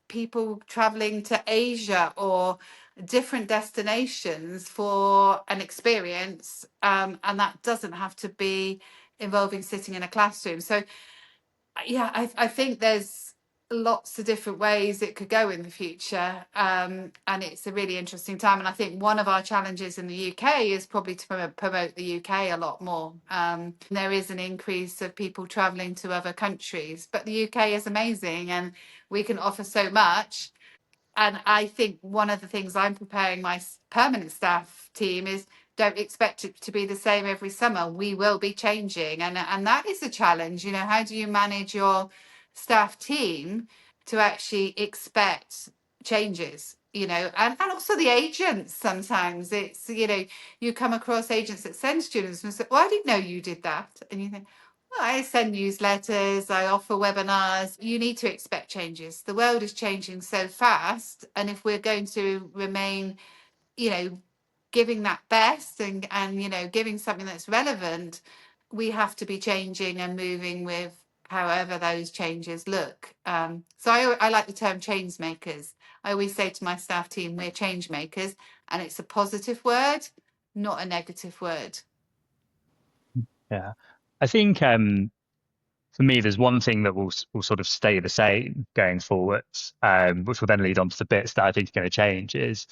people traveling to Asia or different destinations for an experience, and that doesn't have to be involving sitting in a classroom. So I think there's lots of different ways it could go in the future, and it's a really interesting time. And I think one of our challenges in the UK is probably to promote the UK a lot more. There is an increase of people traveling to other countries, but the UK is amazing and we can offer so much. And I think one of the things I'm preparing my permanent staff team is, don't expect it to be the same every summer. We will be changing. And that is a challenge. How do you manage your staff team to actually expect changes? And also the agents, sometimes it's, you come across agents that send students and say, well, I didn't know you did that. And you think, well, I send newsletters, I offer webinars. You need to expect changes. The world is changing so fast. And if we're going to remain, giving that best and giving something that's relevant, we have to be changing and moving with however those changes look. So I like the term change makers. I always say to my staff team, we're change makers, and it's a positive word, not a negative word. Yeah, I think for me, there's one thing that will sort of stay the same going forwards, which will then lead on to the bits that I think are going to change. Is,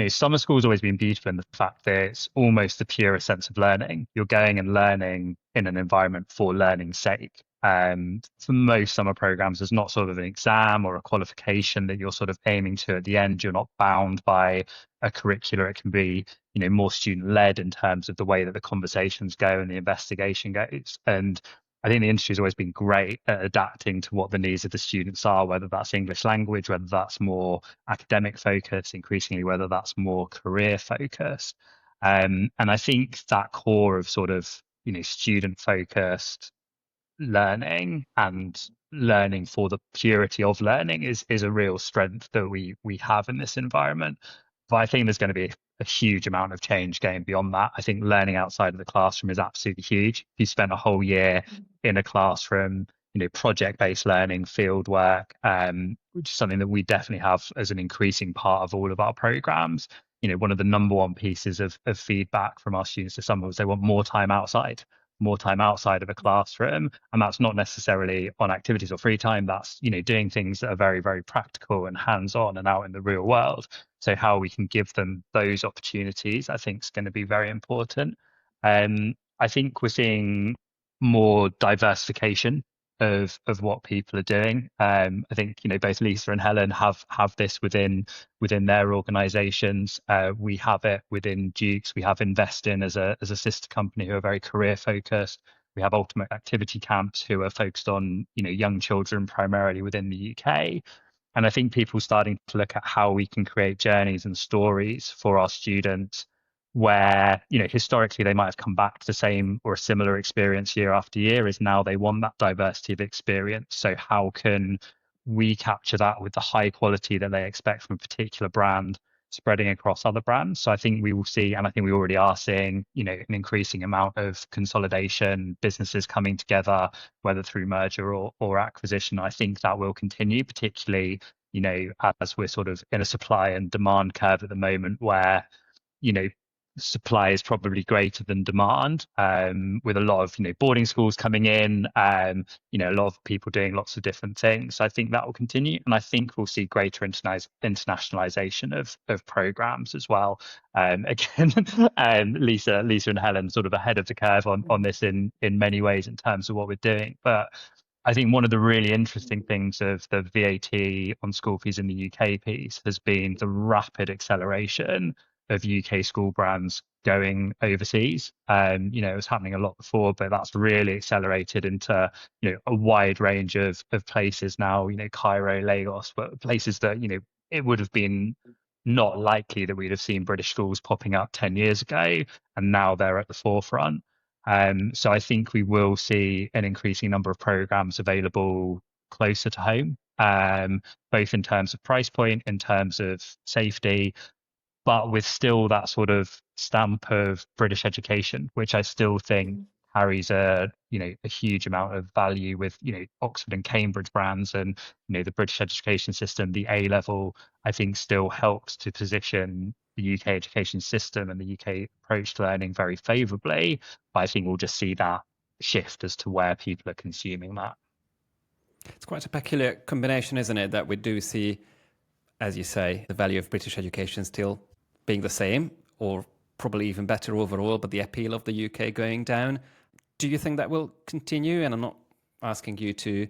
summer school's always been beautiful in the fact that it's almost the purest sense of learning. You're going and learning in an environment for learning's sake. For most summer programs, there's not sort of an exam or a qualification that you're sort of aiming to at the end. You're not bound by a curricula. It can be, more student led in terms of the way that the conversations go and the investigation goes. And I think the industry has always been great at adapting to what the needs of the students are, whether that's English language, whether that's more academic focus, increasingly whether that's more career focused. And I think that core of sort of, student focused learning and learning for the purity of learning is a real strength that we have in this environment. But I think there's going to be a huge amount of change going beyond that. I think learning outside of the classroom is absolutely huge. If you spend a whole year in a classroom, project-based learning, field work, which is something that we definitely have as an increasing part of all of our programs. One of the number one pieces of feedback from our students to some of us, they want more time outside of a classroom, and that's not necessarily on activities or free time. That's doing things that are very, very practical and hands-on and out in the real world. So how we can give them those opportunities, I think, is going to be very important. I think we're seeing more diversification of what people are doing. I think both Lisa and Helen have this within their organisations. We have it within Dukes. We have Investin as a sister company who are very career focused. We have Ultimate Activity Camps who are focused on young children primarily within the UK. And I think people starting to look at how we can create journeys and stories for our students where, historically they might have come back to the same or a similar experience year after year, is now they want that diversity of experience. So how can we capture that with the high quality that they expect from a particular brand spreading across other brands? So I think we will see, and I think we already are seeing, an increasing amount of consolidation, businesses coming together, whether through merger or acquisition. I think that will continue, particularly, as we're sort of in a supply and demand curve at the moment where, supply is probably greater than demand, with a lot of boarding schools coming in, a lot of people doing lots of different things. So I think that will continue, and I think we'll see greater internationalization of programs as well. Again, Lisa and Helen sort of ahead of the curve on this in many ways in terms of what we're doing. But I think one of the really interesting things of the VAT on school fees in the UK piece has been the rapid acceleration of UK school brands going overseas. It was happening a lot before, but that's really accelerated into, a wide range of places now, Cairo, Lagos, but places that, it would have been not likely that we'd have seen British schools popping up 10 years ago, and now they're at the forefront. So I think we will see an increasing number of programs available closer to home, both in terms of price point, in terms of safety, but with still that sort of stamp of British education, which I still think carries a huge amount of value with, Oxford and Cambridge brands, and, the British education system, the A level, I think still helps to position the UK education system and the UK approach to learning very favourably. But I think we'll just see that shift as to where people are consuming that. It's quite a peculiar combination, isn't it, that we do see, as you say, the value of British education still being the same, or probably even better overall, but the appeal of the UK going down. Do you think that will continue? And I'm not asking you to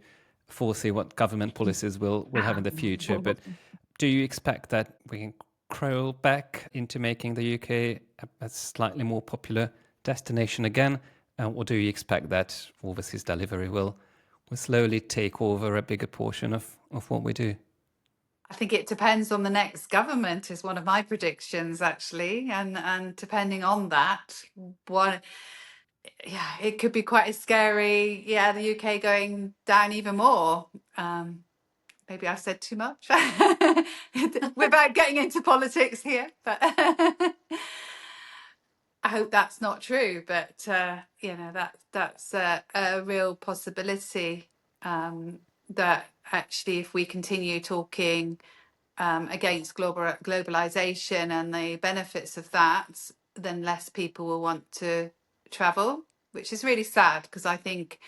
foresee what government policies will have in the future, but do you expect that we can crawl back into making the UK a slightly more popular destination again? Or do you expect that overseas delivery will slowly take over a bigger portion of what we do? I think it depends on the next government is one of my predictions, actually, and depending on that, it could be quite scary. Yeah, the UK going down even more. Maybe I've said too much without getting into politics here, but I hope that's not true. But that's a real possibility. That actually, if we continue talking against globalization and the benefits of that, then less people will want to travel, which is really sad, because I think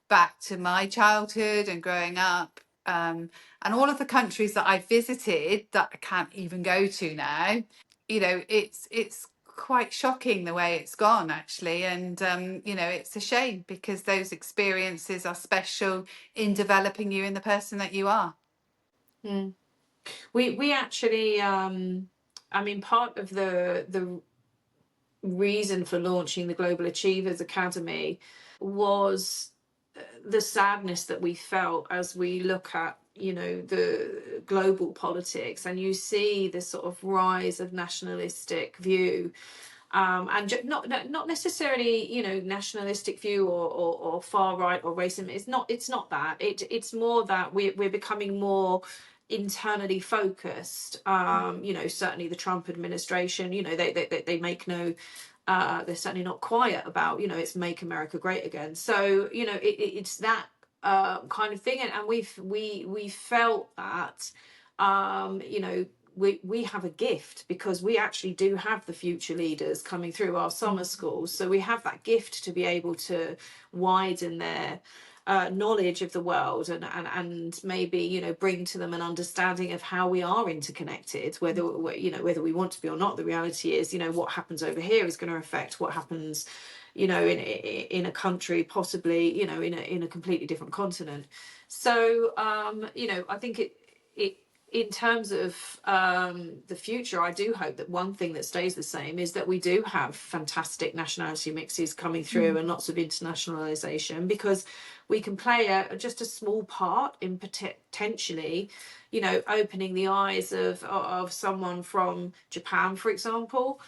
back to my childhood and growing up, and all of the countries that I visited that I can't even go to now, it's quite shocking the way it's gone, actually. And it's a shame, because those experiences are special in developing you in the person that you are. We actually, part of the reason for launching the Global Achievers Academy was the sadness that we felt as we look at, you know, the global politics, and you see this sort of rise of nationalistic view, and not necessarily, you know, nationalistic view or far right or racism. It's not that. It's more that we're becoming more internally focused. You know, certainly the Trump administration, you know, they make no they're certainly not quiet about, you know, it's make America great again. So, you know, it's that kind of thing, and we felt that, you know, we have a gift, because we actually do have the future leaders coming through our summer schools. So we have that gift to be able to widen their knowledge of the world, and maybe, you know, bring to them an understanding of how we are interconnected, whether, you know, whether we want to be or not. The reality is, you know, what happens over here is going to affect what happens, you know, in a country, possibly, you know, in a completely different continent. So you know, I think it in terms of the future, I do hope that one thing that stays the same is that we do have fantastic nationality mixes coming through, and lots of internationalization, because we can play just a small part in potentially, you know, opening the eyes of someone from Japan, for example,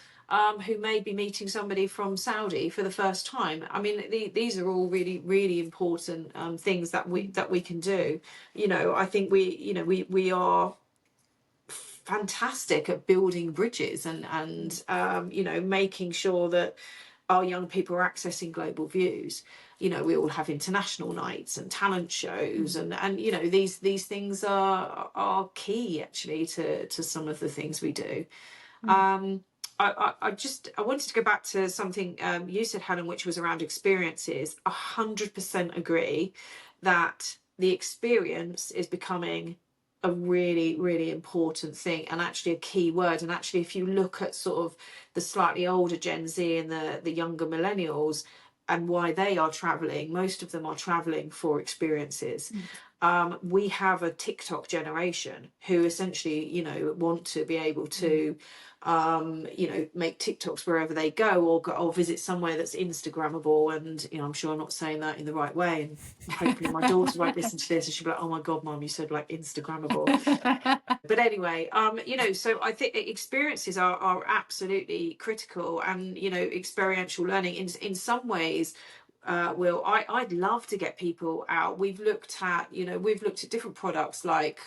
who may be meeting somebody from Saudi for the first time. I mean, these are all really, really important things that we can do. You know, I think we are fantastic at building bridges, and you know, making sure that our young people are accessing global views. You know, we all have international nights and talent shows, and you know, these things are key actually to some of the things we do. I wanted to go back to something you said, Helen, which was around experiences. 100% agree that the experience is becoming a really, really important thing, and actually a key word. And actually, if you look at sort of the slightly older Gen Z and the younger millennials, and why they are traveling, most of them are traveling for experiences. We have a TikTok generation who essentially, you know, want to be able to you know, make TikToks wherever they go, or visit somewhere that's Instagrammable. And, you know, I'm sure I'm not saying that in the right way, and hopefully my daughter won't listen to this and she'll be like, oh my god, Mum, you said like Instagrammable. But anyway, you know, so I think experiences are absolutely critical, and, you know, experiential learning in some ways. Will, I'd love to get people out. We've looked at different products like,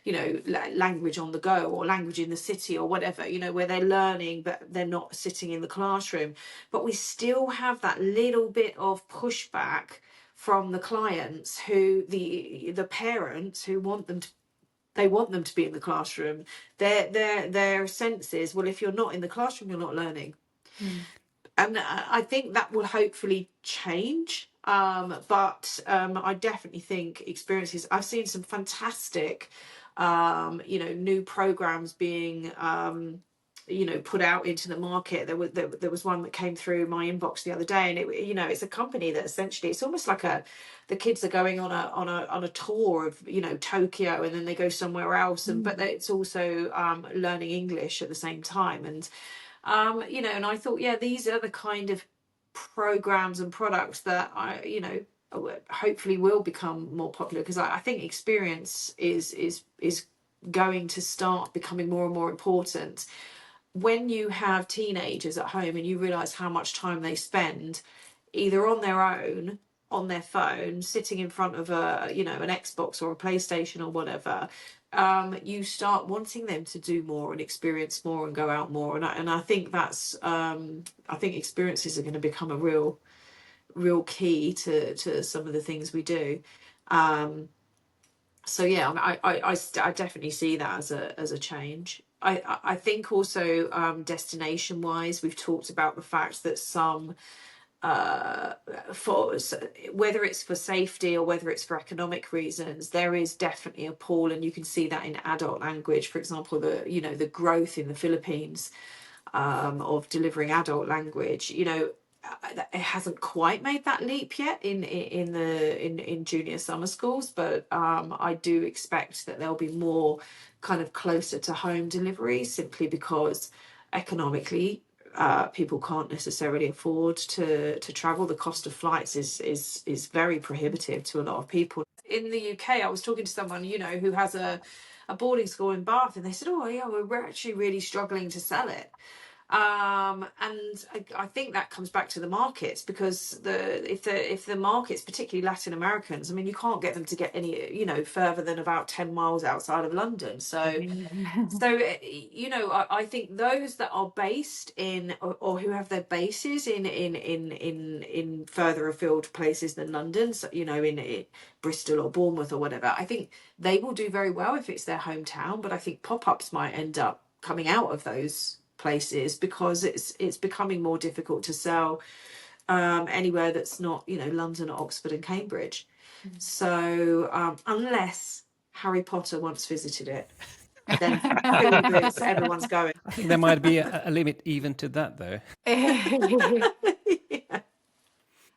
you know, language on the go, or language in the city, or whatever, you know, where they're learning, but they're not sitting in the classroom. But we still have that little bit of pushback from the clients, who the parents who want them to be in the classroom. Their sense is, well, if you're not in the classroom, you're not learning. And I think that will hopefully change. But I definitely think experiences, I've seen some fantastic, you know, new programs being, you know, put out into the market. There was one that came through my inbox the other day, and it, you know, it's a company that essentially, it's almost like the kids are going on a tour of, you know, Tokyo, and then they go somewhere else, and but it's also learning English at the same time. And you know, and I thought, yeah, these are the kind of programs and products that you know, hopefully will become more popular, because I think experience is going to start becoming more and more important. When you have teenagers at home and you realize how much time they spend either on their own, on their phone, sitting in front of an Xbox or a PlayStation or whatever, you start wanting them to do more and experience more and go out more. And I think that's I think experiences are going to become a real key to some of the things we do. So yeah, I definitely see that as a change. I think also destination wise, we've talked about the fact that some for whether it's for safety or whether it's for economic reasons, there is definitely a pull, and you can see that in adult language. For example, the growth in the Philippines of delivering adult language, you know, it hasn't quite made that leap yet in junior summer schools, but I do expect that there'll be more kind of closer to home delivery, simply because economically people can't necessarily afford to travel. The cost of flights is very prohibitive to a lot of people. In the UK, I was talking to someone, who has a boarding school in Bath, and they said, "Oh yeah, we're actually really struggling to sell it." And I think that comes back to the markets, because if the markets, particularly Latin Americans, I mean, you can't get them to get any further than about 10 miles outside of London. So I think those that are based in, or who have their bases in further afield places than London, so in Bristol or Bournemouth or whatever, I think they will do very well if it's their hometown. But I think pop-ups might end up coming out of those places, because it's becoming more difficult to sell anywhere that's not London, Oxford and Cambridge. So unless Harry Potter once visited it, then everyone's going. I think there might be a limit even to that, though. Yeah.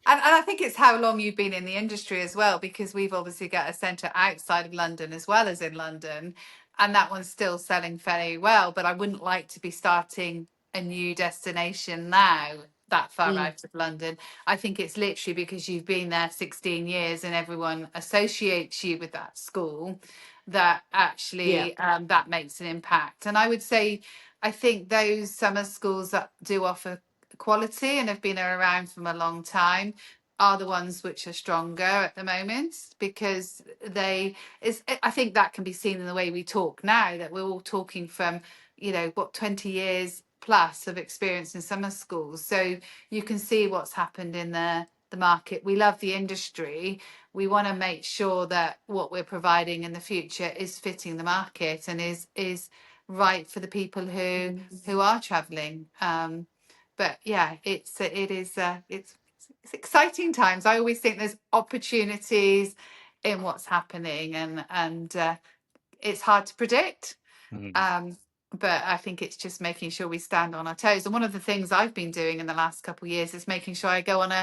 And I think it's how long you've been in the industry as well, because we've obviously got a centre outside of London as well as in London, and that one's still selling very well. But I wouldn't like to be starting a new destination now that far out of London. I think it's literally because you've been there 16 years and everyone associates you with that school, that actually that makes an impact. And I would say, I think those summer schools that do offer quality and have been around from a long time are the ones which are stronger at the moment, because I think that can be seen in the way we talk now, that we're all talking from 20 years plus of experience in summer schools. So you can see what's happened in the market. We love the industry. We want to make sure that what we're providing in the future is fitting the market and is right for the people who are traveling. But yeah, it's exciting times. I always think there's opportunities in what's happening, and it's hard to predict. But I think it's just making sure we stand on our toes. And one of the things I've been doing in the last couple of years is making sure I go on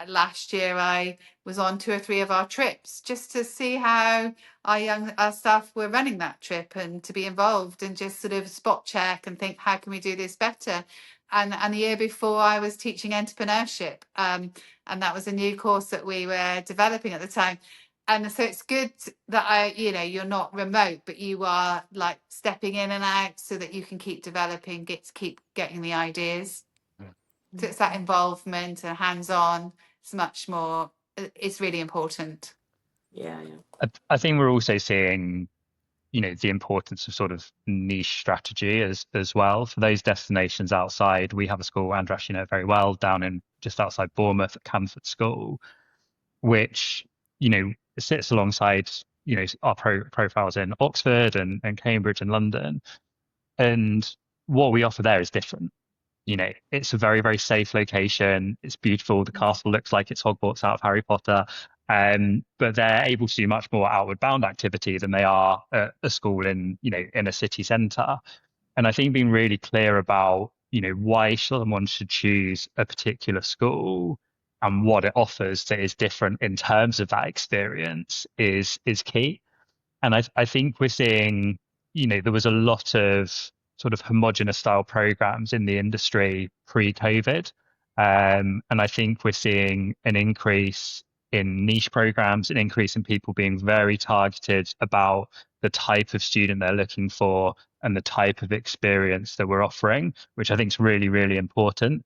last year I was on 2 or 3 of our trips, just to see how our staff were running that trip, and to be involved and just sort of spot check and think, how can we do this better? And the year before I was teaching entrepreneurship, and that was a new course that we were developing at the time. And so it's good that you're not remote, but you are like stepping in and out so that you can keep developing, keep getting the ideas. So it's that involvement and hands-on. It's much more. It's really important. Yeah. I think we're also seeing, the importance of sort of niche strategy as well for those destinations outside. We have a school, András, very well, down in just outside Bournemouth at Camford School, which sits alongside our profiles in Oxford and Cambridge and London, and what we offer there is different. It's a very, very safe location. It's beautiful. The castle looks like it's Hogwarts out of Harry Potter. But they're able to do much more outward bound activity than they are at a school in a city centre. And I think being really clear about, why someone should choose a particular school and what it offers that is different in terms of that experience is key. And I think we're seeing, there was a lot of sort of homogenous style programs in the industry pre-COVID. And I think we're seeing an increase in niche programs, an increase in people being very targeted about the type of student they're looking for and the type of experience that we're offering, which I think is really, really important,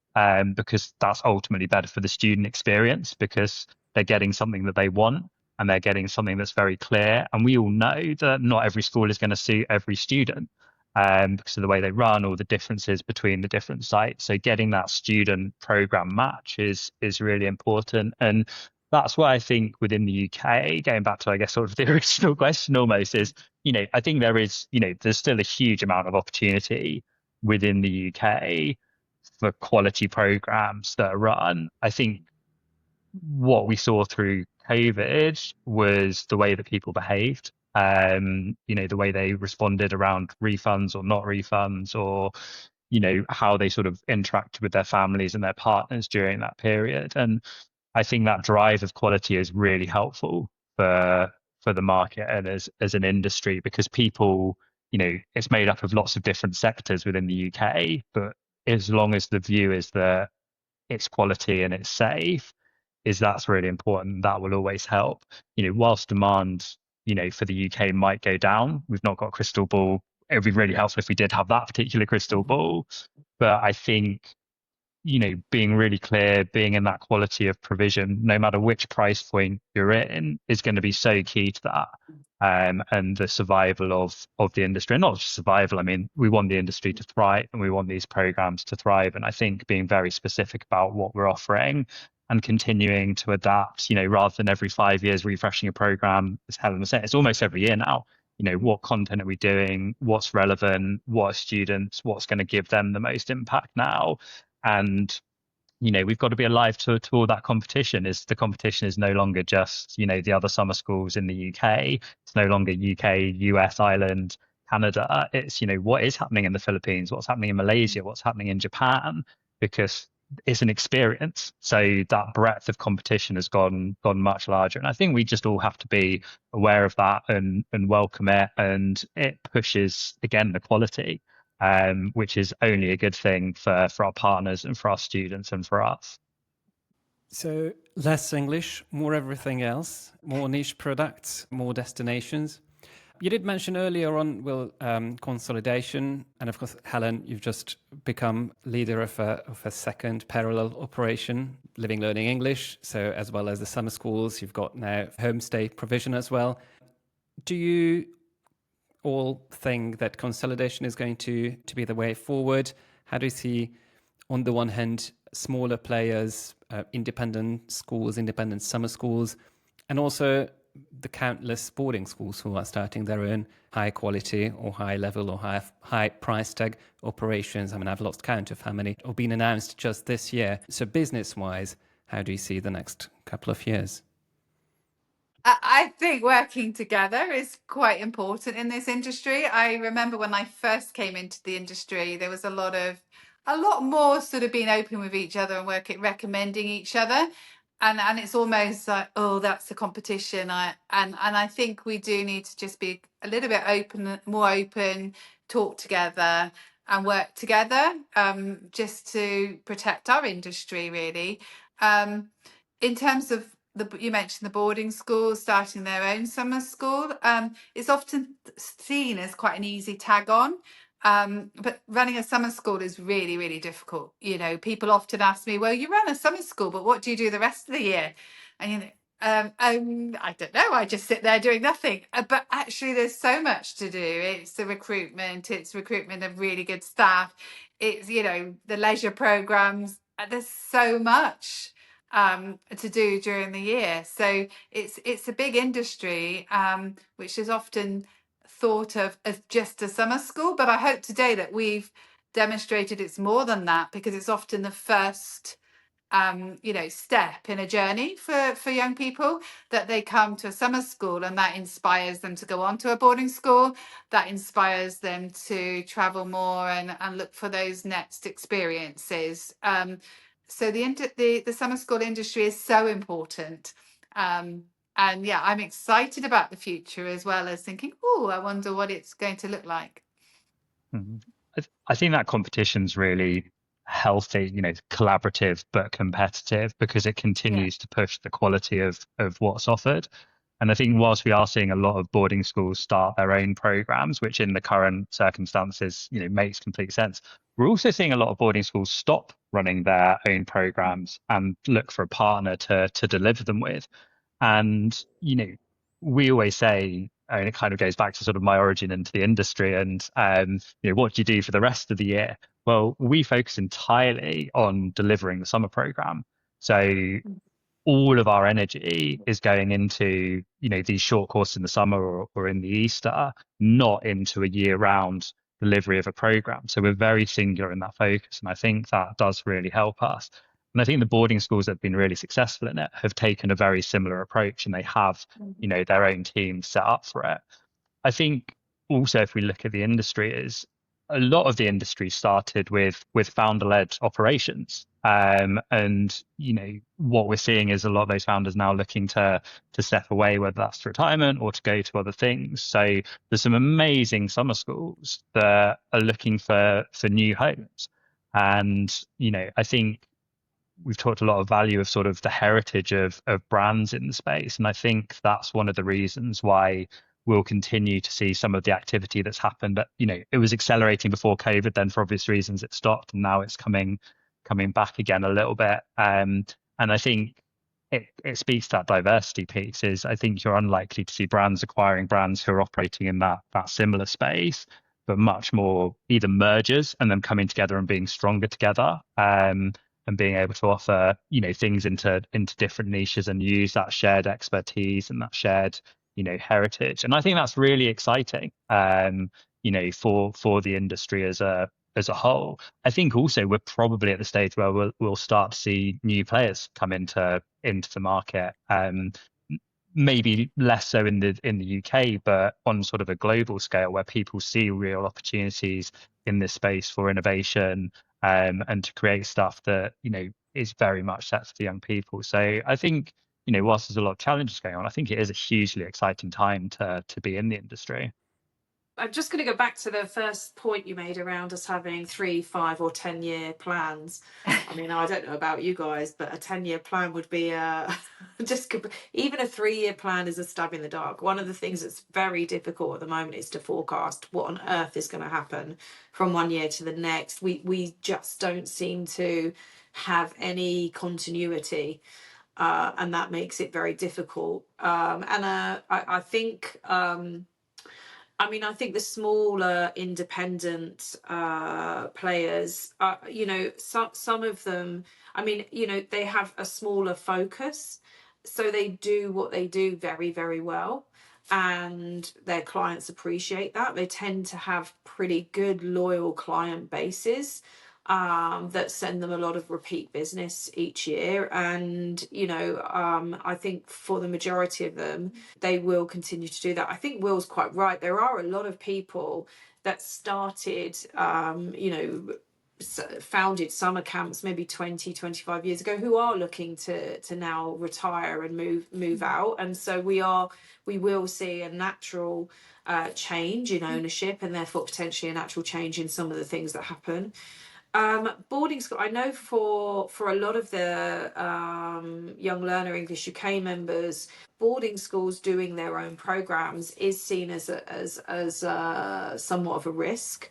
because that's ultimately better for the student experience, because they're getting something that they want and they're getting something that's very clear. And we all know that not every school is going to suit every student, because of the way they run or the differences between the different sites. So getting that student program match is really important. And that's why I think within the UK, going back to, I guess, sort of the original question almost, is, I think there is, there's still a huge amount of opportunity within the UK for quality programs that are run. I think what we saw through COVID was the way that people behaved, the way they responded around refunds or not refunds, or, how they sort of interacted with their families and their partners during that period. And I think that drive of quality is really helpful for the market and as an industry, because people, it's made up of lots of different sectors within the UK, but as long as the view is that it's quality and it's safe, that's really important. That will always help. Whilst demand, for the UK might go down, we've not got a crystal ball. It would be really helpful if we did have that particular crystal ball. But I think, being really clear, being in that quality of provision, no matter which price point you're in, is going to be so key to that. And the survival of the industry, and not just survival. I mean, we want the industry to thrive and we want these programs to thrive. And I think being very specific about what we're offering and continuing to adapt, rather than every 5 years refreshing a program, as Helen was saying, it's almost every year now. What content are we doing? What's relevant? What are students? What's going to give them the most impact now? And we've got to be alive to all that competition. The competition is no longer just the other summer schools in the UK. It's no longer UK, US, Ireland, Canada. It's what is happening in the Philippines, what's happening in Malaysia, what's happening in Japan, because it's an experience. So that breadth of competition has gone much larger, and I think we just all have to be aware of that and welcome it. And it pushes again the quality. Which is only a good thing for our partners and for our students and for us. So less English, more everything else, more niche products, more destinations. You did mention earlier on, consolidation. And of course, Helen, you've just become leader of a second parallel operation, Living Learning English. So as well as the summer schools, you've got now homestay provision as well. Do you all think that consolidation is going to be the way forward? How do you see, on the one hand, smaller players, independent schools, independent summer schools, and also the countless boarding schools who are starting their own high quality or high level or high price tag operations? I mean, I've lost count of how many have been announced just this year. So business-wise, how do you see the next couple of years? I think working together is quite important in this industry. I remember when I first came into the industry, there was a lot more sort of being open with each other and recommending each other. And it's almost like, oh, that's a competition. And I think we do need to just be a little bit more open, talk together and work together, just to protect our industry, really. In terms of you mentioned the boarding schools starting their own summer school. It's often seen as quite an easy tag on. But running a summer school is really, really difficult. People often ask me, well, you run a summer school, but what do you do the rest of the year? And I don't know. I just sit there doing nothing. But actually, there's so much to do. It's the recruitment. It's recruitment of really good staff. It's the leisure programs. There's so much to do during the year. So it's a big industry, which is often thought of as just a summer school. But I hope today that we've demonstrated it's more than that, because it's often the first step in a journey for young people, that they come to a summer school and that inspires them to go on to a boarding school, that inspires them to travel more and look for those next experiences. So the summer school industry is so important. And yeah, I'm excited about the future, as well as thinking, oh, I wonder what it's going to look like. I think that competition's really healthy, collaborative but competitive, because it continues to push the quality of what's offered. And I think whilst we are seeing a lot of boarding schools start their own programs, which in the current circumstances, makes complete sense, we're also seeing a lot of boarding schools stop running their own programs and look for a partner to deliver them with. And, we always say, and it kind of goes back to sort of my origin into the industry and, what do you do for the rest of the year? Well, we focus entirely on delivering the summer program. So all of our energy is going into, these short courses in the summer or in the Easter, not into a year-round delivery of a program. So we're very singular in that focus. And I think that does really help us. And I think the boarding schools that have been really successful in it have taken a very similar approach, and they have, their own team set up for it. I think also, if we look at the industry, is a lot of the industry started with founder-led operations. And, what we're seeing is a lot of those founders now looking to step away, whether that's to retirement or to go to other things. So there's some amazing summer schools that are looking for new homes. And, I think we've talked a lot of value of sort of the heritage of brands in the space. And I think that's one of the reasons why we'll continue to see some of the activity that's happened. But, it was accelerating before COVID, then for obvious reasons it stopped, and now it's coming back again a little bit. And I think it speaks to that diversity piece. Is I think you're unlikely to see brands acquiring brands who are operating in that similar space, but much more either mergers and then coming together and being stronger together. And being able to offer, things into different niches and use that shared expertise and that shared, heritage. And I think that's really exciting, for the industry as a whole. I think also we're probably at the stage where we'll start to see new players come into the market. Maybe less so in the UK, but on sort of a global scale where people see real opportunities in this space for innovation, and to create stuff that, is very much set for the young people. So I think, whilst there's a lot of challenges going on, I think it is a hugely exciting time to be in the industry. I'm just going to go back to the first point you made around us having 3, 5 or 10-year plans. I mean, I don't know about you guys, but a 10-year plan would be even a 3-year plan is a stab in the dark. One of the things that's very difficult at the moment is to forecast what on earth is going to happen from one year to the next. We just don't seem to have any continuity. And that makes it very difficult. I think the smaller independent players, some of them, they have a smaller focus, so they do what they do very, very well, and their clients appreciate that. They tend to have pretty good, loyal client bases that send them a lot of repeat business each year. And, I think for the majority of them, they will continue to do that. I think Will's quite right. There are a lot of people that started, founded summer camps maybe 20, 25 years ago who are looking to now retire and move out. And so we will see a natural change in ownership, and therefore potentially a natural change in some of the things that happen. Boarding school, I know for a lot of the young learner English UK members, boarding schools doing their own programs is seen as somewhat of a risk.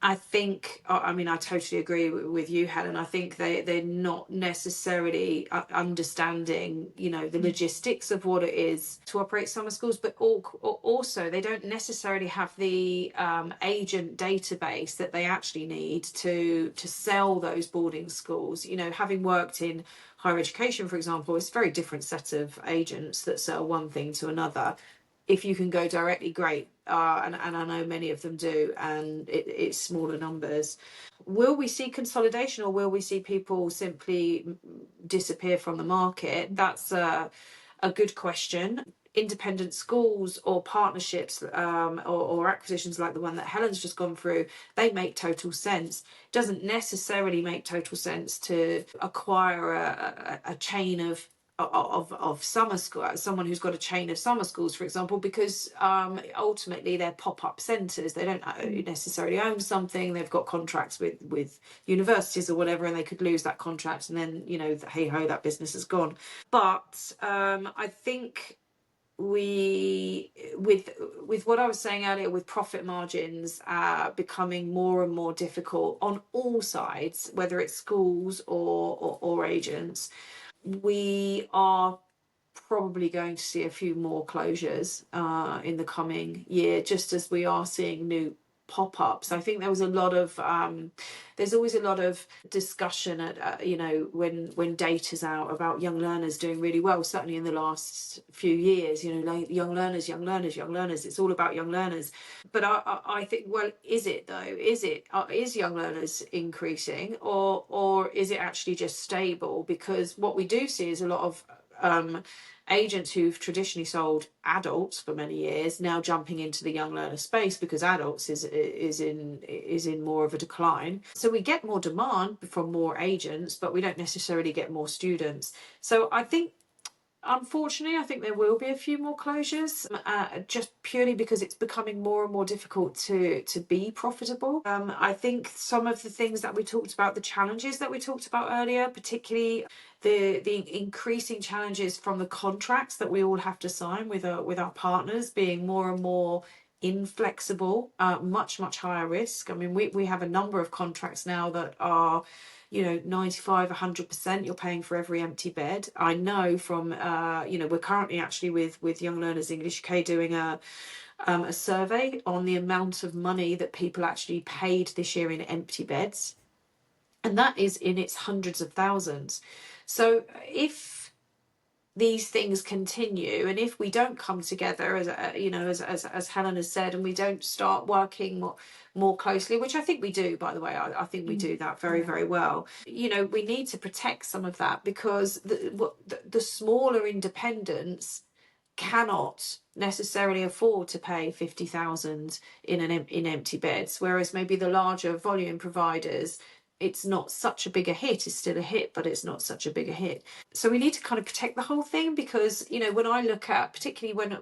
I think, I totally agree with you, Helen. I think they're not necessarily understanding, the logistics of what it is to operate summer schools, but also they don't necessarily have the agent database that they actually need to sell those boarding schools. Having worked in higher education, for example, it's a very different set of agents that sell one thing to another. If you can go directly, great. And I know many of them do, and it's smaller numbers. Will we see consolidation, or will we see people simply disappear from the market? That's a good question. Independent schools or partnerships or acquisitions like the one that Helen's just gone through, they make total sense. It doesn't necessarily make total sense to acquire a chain of summer school, someone who's got a chain of summer schools, for example, because ultimately they're pop-up centres. They don't necessarily own something. They've got contracts with universities or whatever, and they could lose that contract, and then hey ho, that business is gone. But I think with what I was saying earlier, with profit margins becoming more and more difficult on all sides, whether it's schools or agents, we are probably going to see a few more closures in the coming year, just as we are seeing new pop-ups. I think there was a lot of there's always a lot of discussion at when data's out about young learners doing really well, certainly in the last few years, like young learners, it's all about young learners. But I think, well, is it though? Is young learners increasing, or is it actually just stable? Because what we do see is a lot of agents who've traditionally sold adults for many years now jumping into the young learner space, because adults is in more of a decline. So we get more demand from more agents, but we don't necessarily get more students. So I think Unfortunately, I think there will be a few more closures, just purely because it's becoming more and more difficult to be profitable. I think some of the things that we talked about, the challenges that we talked about earlier, particularly the increasing challenges from the contracts that we all have to sign with our partners being more and more inflexible, much higher risk. I mean, we have a number of contracts now that are 95, 100%, you're paying for every empty bed. I know from, we're currently actually with Young Learners English UK doing a survey on the amount of money that people actually paid this year in empty beds. And that is in its hundreds of thousands. So if these things continue, and if we don't come together as Helen has said, and we don't start working more closely, which I think we do, by the way, I think we do that very well. We need to protect some of that, because the smaller independents cannot necessarily afford to pay 50,000 in empty beds, whereas maybe the larger volume providers, it's not such a bigger hit. It's still a hit, but it's not such a bigger hit. So we need to kind of protect the whole thing, because when I look at, particularly when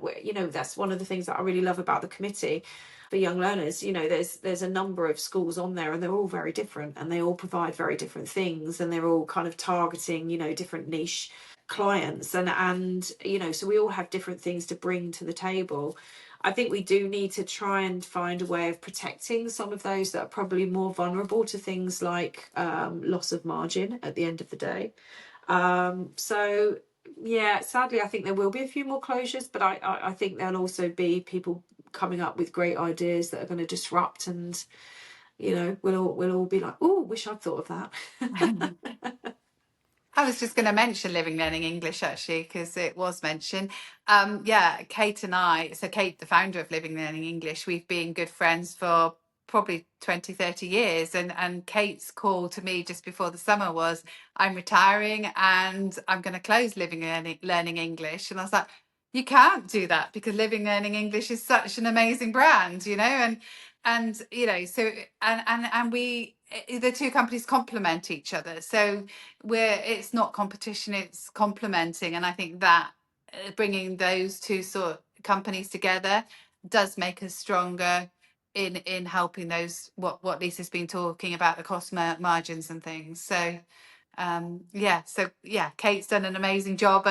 that's one of the things that I really love about the committee for young learners, there's a number of schools on there, and they're all very different, and they all provide very different things, and they're all kind of targeting different niche clients, and so we all have different things to bring to the table. I think we do need to try and find a way of protecting some of those that are probably more vulnerable to things like loss of margin at the end of the day. So yeah, sadly, I think there will be a few more closures, but I think there'll also be people coming up with great ideas that are going to disrupt, and we'll all be like, oh, wish I'd thought of that. I was just going to mention Living Learning English, actually, because it was mentioned. Kate and I, so Kate, the founder of Living Learning English, we've been good friends for probably 20, 30 years. And Kate's call to me just before the summer was, I'm retiring and I'm going to close Living Learning English. And I was like, you can't do that, because Living Learning English is such an amazing brand, and we, the two companies complement each other. So it's not competition, it's complementing. And I think that bringing those two sort of companies together does make us stronger in helping those, what Lisa's been talking about, the cost margins and things. So Kate's done an amazing job,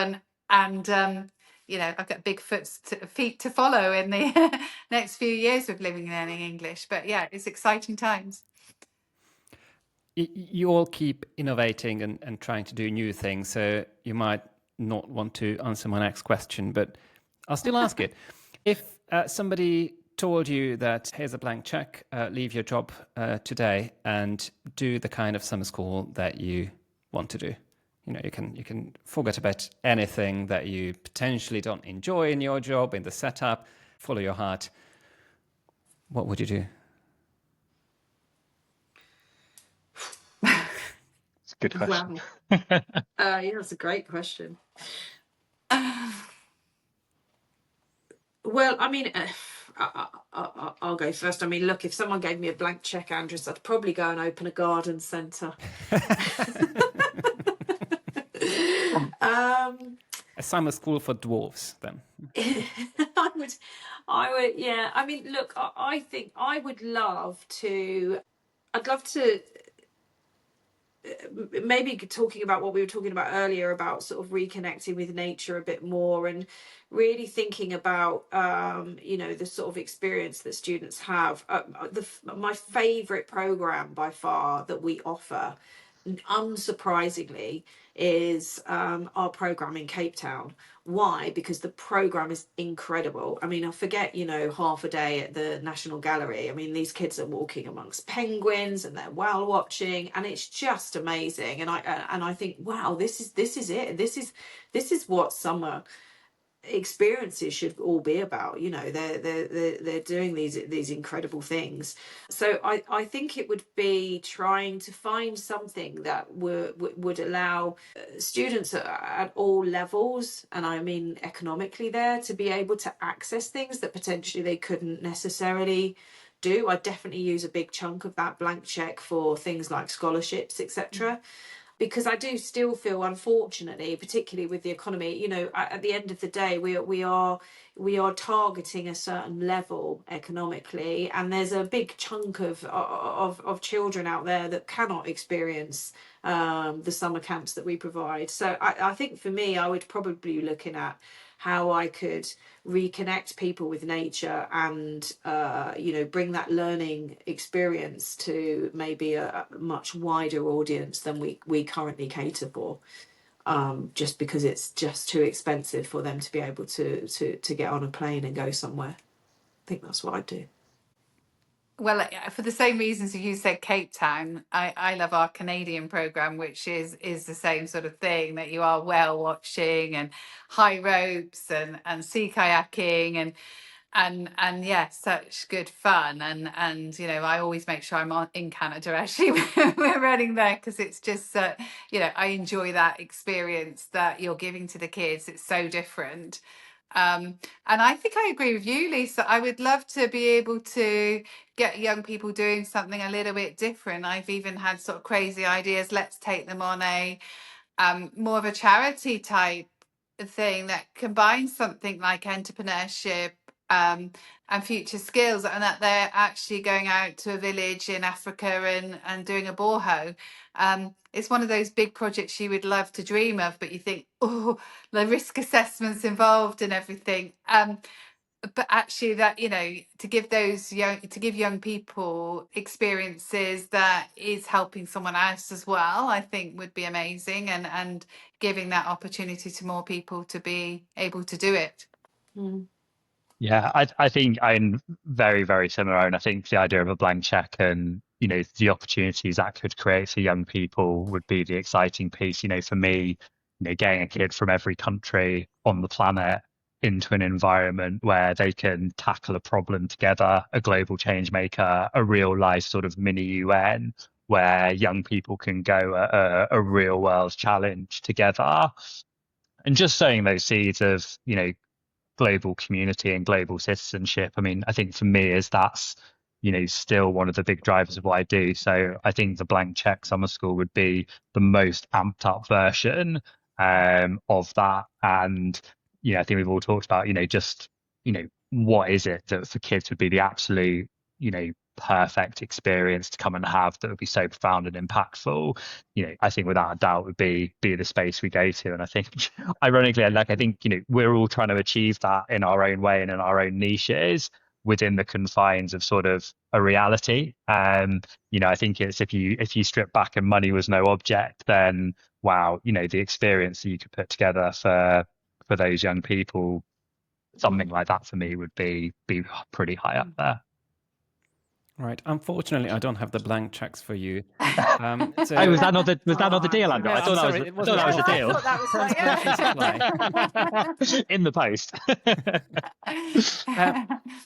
and I've got big feet to follow in the next few years with Living Learning English. But yeah, it's exciting times. You all keep innovating and trying to do new things, so you might not want to answer my next question, but I'll still ask it. If somebody told you that here's a blank check, leave your job today and do the kind of summer school that you want to do, you can forget about anything that you potentially don't enjoy in your job, in the setup, follow your heart, what would you do? It's a good question. Wow. Yeah, that's a great question. Well, I mean, I'll go first. I mean, look, if someone gave me a blank check, András, I'd probably go and open a garden centre. A summer school for dwarves, then. I would, yeah. I mean, look, I think I'd love to maybe talking about what we were talking about earlier about sort of reconnecting with nature a bit more, and really thinking about the sort of experience that students have. My favorite program by far that we offer, unsurprisingly, is our program in Cape Town. Why? Because the program is incredible. I mean, I forget, half a day at the National Gallery. I mean, these kids are walking amongst penguins and they're whale watching, and it's just amazing. And I think, wow, this is it. This is what summer experiences should all be about. They're doing these incredible things. So I think it would be trying to find something that would allow students at all levels, and I mean economically there, to be able to access things that potentially they couldn't necessarily do. I definitely use a big chunk of that blank check for things like scholarships, etc. because I do still feel, unfortunately, particularly with the economy, you know, at the end of the day, we are targeting a certain level economically, and there's a big chunk of children out there that cannot experience the summer camps that we provide. So I think for me, I would probably be looking at how I could reconnect people with nature and you know, bring that learning experience to maybe a much wider audience than we currently cater for, just because it's just too expensive for them to be able to get on a plane and go somewhere. I think that's what I'd do. Well, for the same reasons you said Cape Town, I love our Canadian program, which is the same sort of thing, that you are whale watching and high ropes and sea kayaking and yeah, such good fun. And you know, I always make sure I'm in Canada actually when we're running there, because it's just you know, I enjoy that experience that you're giving to the kids. It's so different. And I think I agree with you, Lisa. I would love to be able to get young people doing something a little bit different. I've even had sort of crazy ideas. Let's take them on a more of a charity type thing that combines something like entrepreneurship and future skills, and that they're actually going out to a village in Africa and doing a boho. It's one of those big projects you would love to dream of, but you think, oh, the risk assessments involved and everything. But actually, that, you know, to give young people experiences that is helping someone else as well, I think would be amazing, and giving that opportunity to more people to be able to do it. Yeah, I think I'm very, very similar. And I think the idea of a blank check and, you know, the opportunities that could create for young people would be the exciting piece. You know, for me, you know, getting a kid from every country on the planet into an environment where they can tackle a problem together, a global change maker, a real life sort of mini UN, where young people can go a real world challenge together. And just sowing those seeds of, you know, global community and global citizenship. I mean, I think for me is that's, you know, still one of the big drivers of what I do. So I think the blank check summer school would be the most amped up version of that. And, you know, I think we've all talked about, you know, just, you know, what is it that for kids would be the absolute, you know, perfect experience to come and have that would be so profound and impactful. You know, I think without a doubt would be the space we go to. And I think ironically, like, I think, you know, we're all trying to achieve that in our own way and in our own niches within the confines of sort of a reality. You know, I think it's if you strip back and money was no object, then wow, you know, the experience that you could put together for those young people, something like that for me would be pretty high up there. Right. Unfortunately, I don't have the blank checks for you. Oh, was that not the deal, András? No, I thought sorry, that was the deal. I thought that was like, In the post.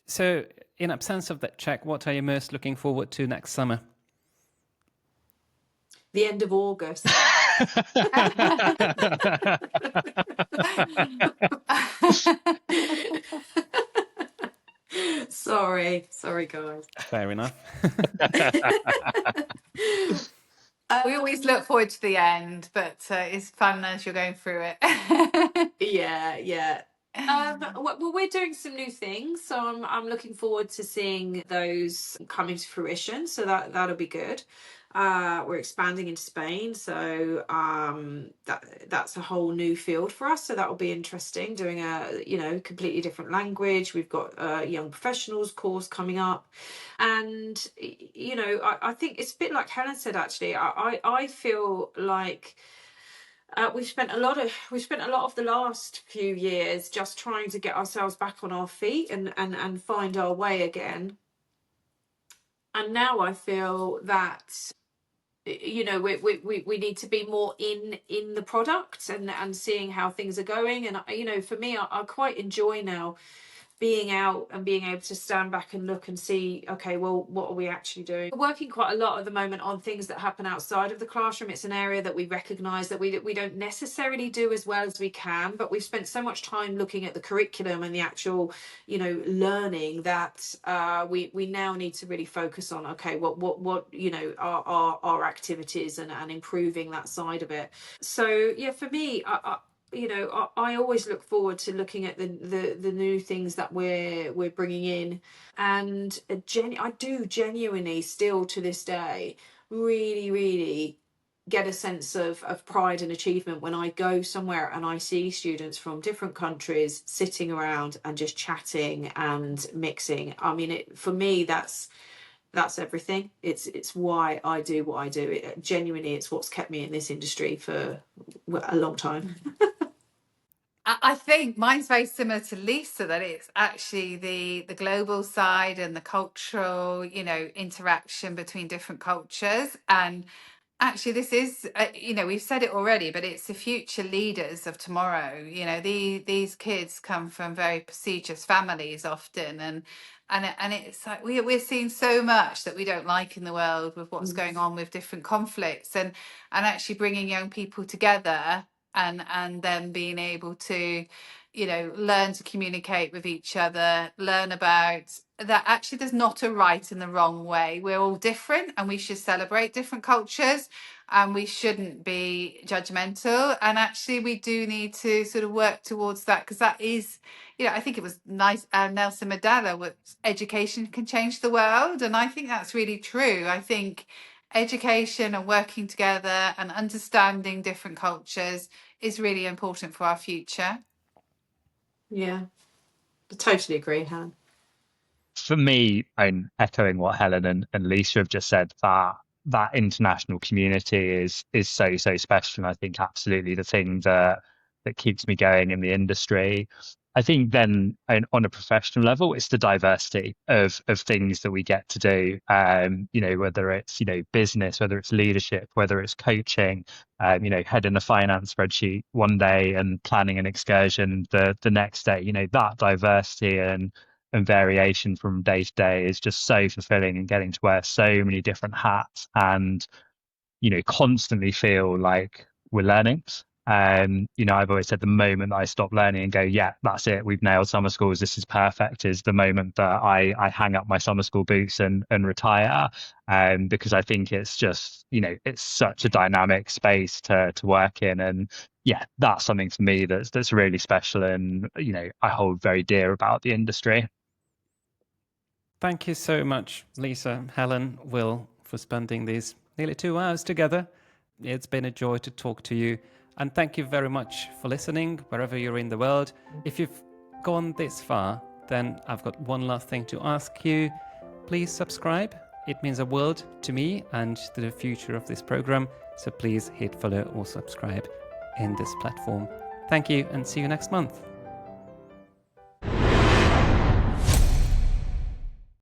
So, in absence of that check, what are you most looking forward to next summer? the end of August. Sorry, guys. Fair enough. We always look forward to the end, but it's fun as you're going through it. Yeah. Well, we're doing some new things, so I'm looking forward to seeing those coming to fruition. So that'll be good. We're expanding into Spain, so that's a whole new field for us. So that will be interesting. Doing a, you know, completely different language. We've got a young professionals course coming up, and you know, I think it's a bit like Helen said. Actually, I feel like. We've spent a lot of the last few years just trying to get ourselves back on our feet and find our way again. And now I feel that, you know, we need to be more in the product and seeing how things are going. And, you know, for me, I quite enjoy now being out and being able to stand back and look and see, okay, well, what are we actually doing? We're working quite a lot at the moment on things that happen outside of the classroom. It's an area that we recognise that we don't necessarily do as well as we can, but we've spent so much time looking at the curriculum and the actual, you know, learning that we now need to really focus on, okay, what you know, our activities and improving that side of it. So yeah, for me, you know, I always look forward to looking at the new things that we're bringing in, and I do genuinely still to this day really get a sense of pride and achievement when I go somewhere and I see students from different countries sitting around and just chatting and mixing. I mean, for me, that's everything. It's why I do what I do. Genuinely, it's what's kept me in this industry for a long time. I think mine's very similar to Lisa, that it's actually the global side and the cultural, you know, interaction between different cultures. And actually, this is, you know, we've said it already, but it's the future leaders of tomorrow. You know, these kids come from very prestigious families often, and it's like we're seeing so much that we don't like in the world with what's going on with different conflicts, and actually bringing young people together and then being able to, you know, learn to communicate with each other, learn about that actually there's not a right and the wrong way. We're all different and we should celebrate different cultures, and we shouldn't be judgmental. And actually we do need to sort of work towards that, because that is, you know, I think it was nice, Nelson Mandela, what education can change the world. And I think that's really true. I think education and working together and understanding different cultures is really important for our future. Yeah, I totally agree, Helen. For me, I'm echoing what Helen and Lisa have just said, that international community is so special, and I think absolutely the thing that keeps me going in the industry. I think then on a professional level, it's the diversity of things that we get to do. You know, whether it's, you know, business, whether it's leadership, whether it's coaching, you know, heading a finance spreadsheet one day and planning an excursion the next day. You know, that diversity and variation from day to day is just so fulfilling, and getting to wear so many different hats and, you know, constantly feel like we're learning. You know, I've always said the moment that I stop learning and go, yeah, that's it, we've nailed summer schools, this is perfect, is the moment that I hang up my summer school boots and retire. Because I think it's just, you know, it's such a dynamic space to work in. And yeah, that's something for me that's really special, and, you know, I hold very dear about the industry. Thank you so much, Lisa, Helen, Will, for spending these nearly 2 hours together. It's been a joy to talk to you. And thank you very much for listening, wherever you're in the world. If you've gone this far, then I've got one last thing to ask you. Please subscribe. It means a world to me and to the future of this program. So please hit follow or subscribe in this platform. Thank you, and see you next month.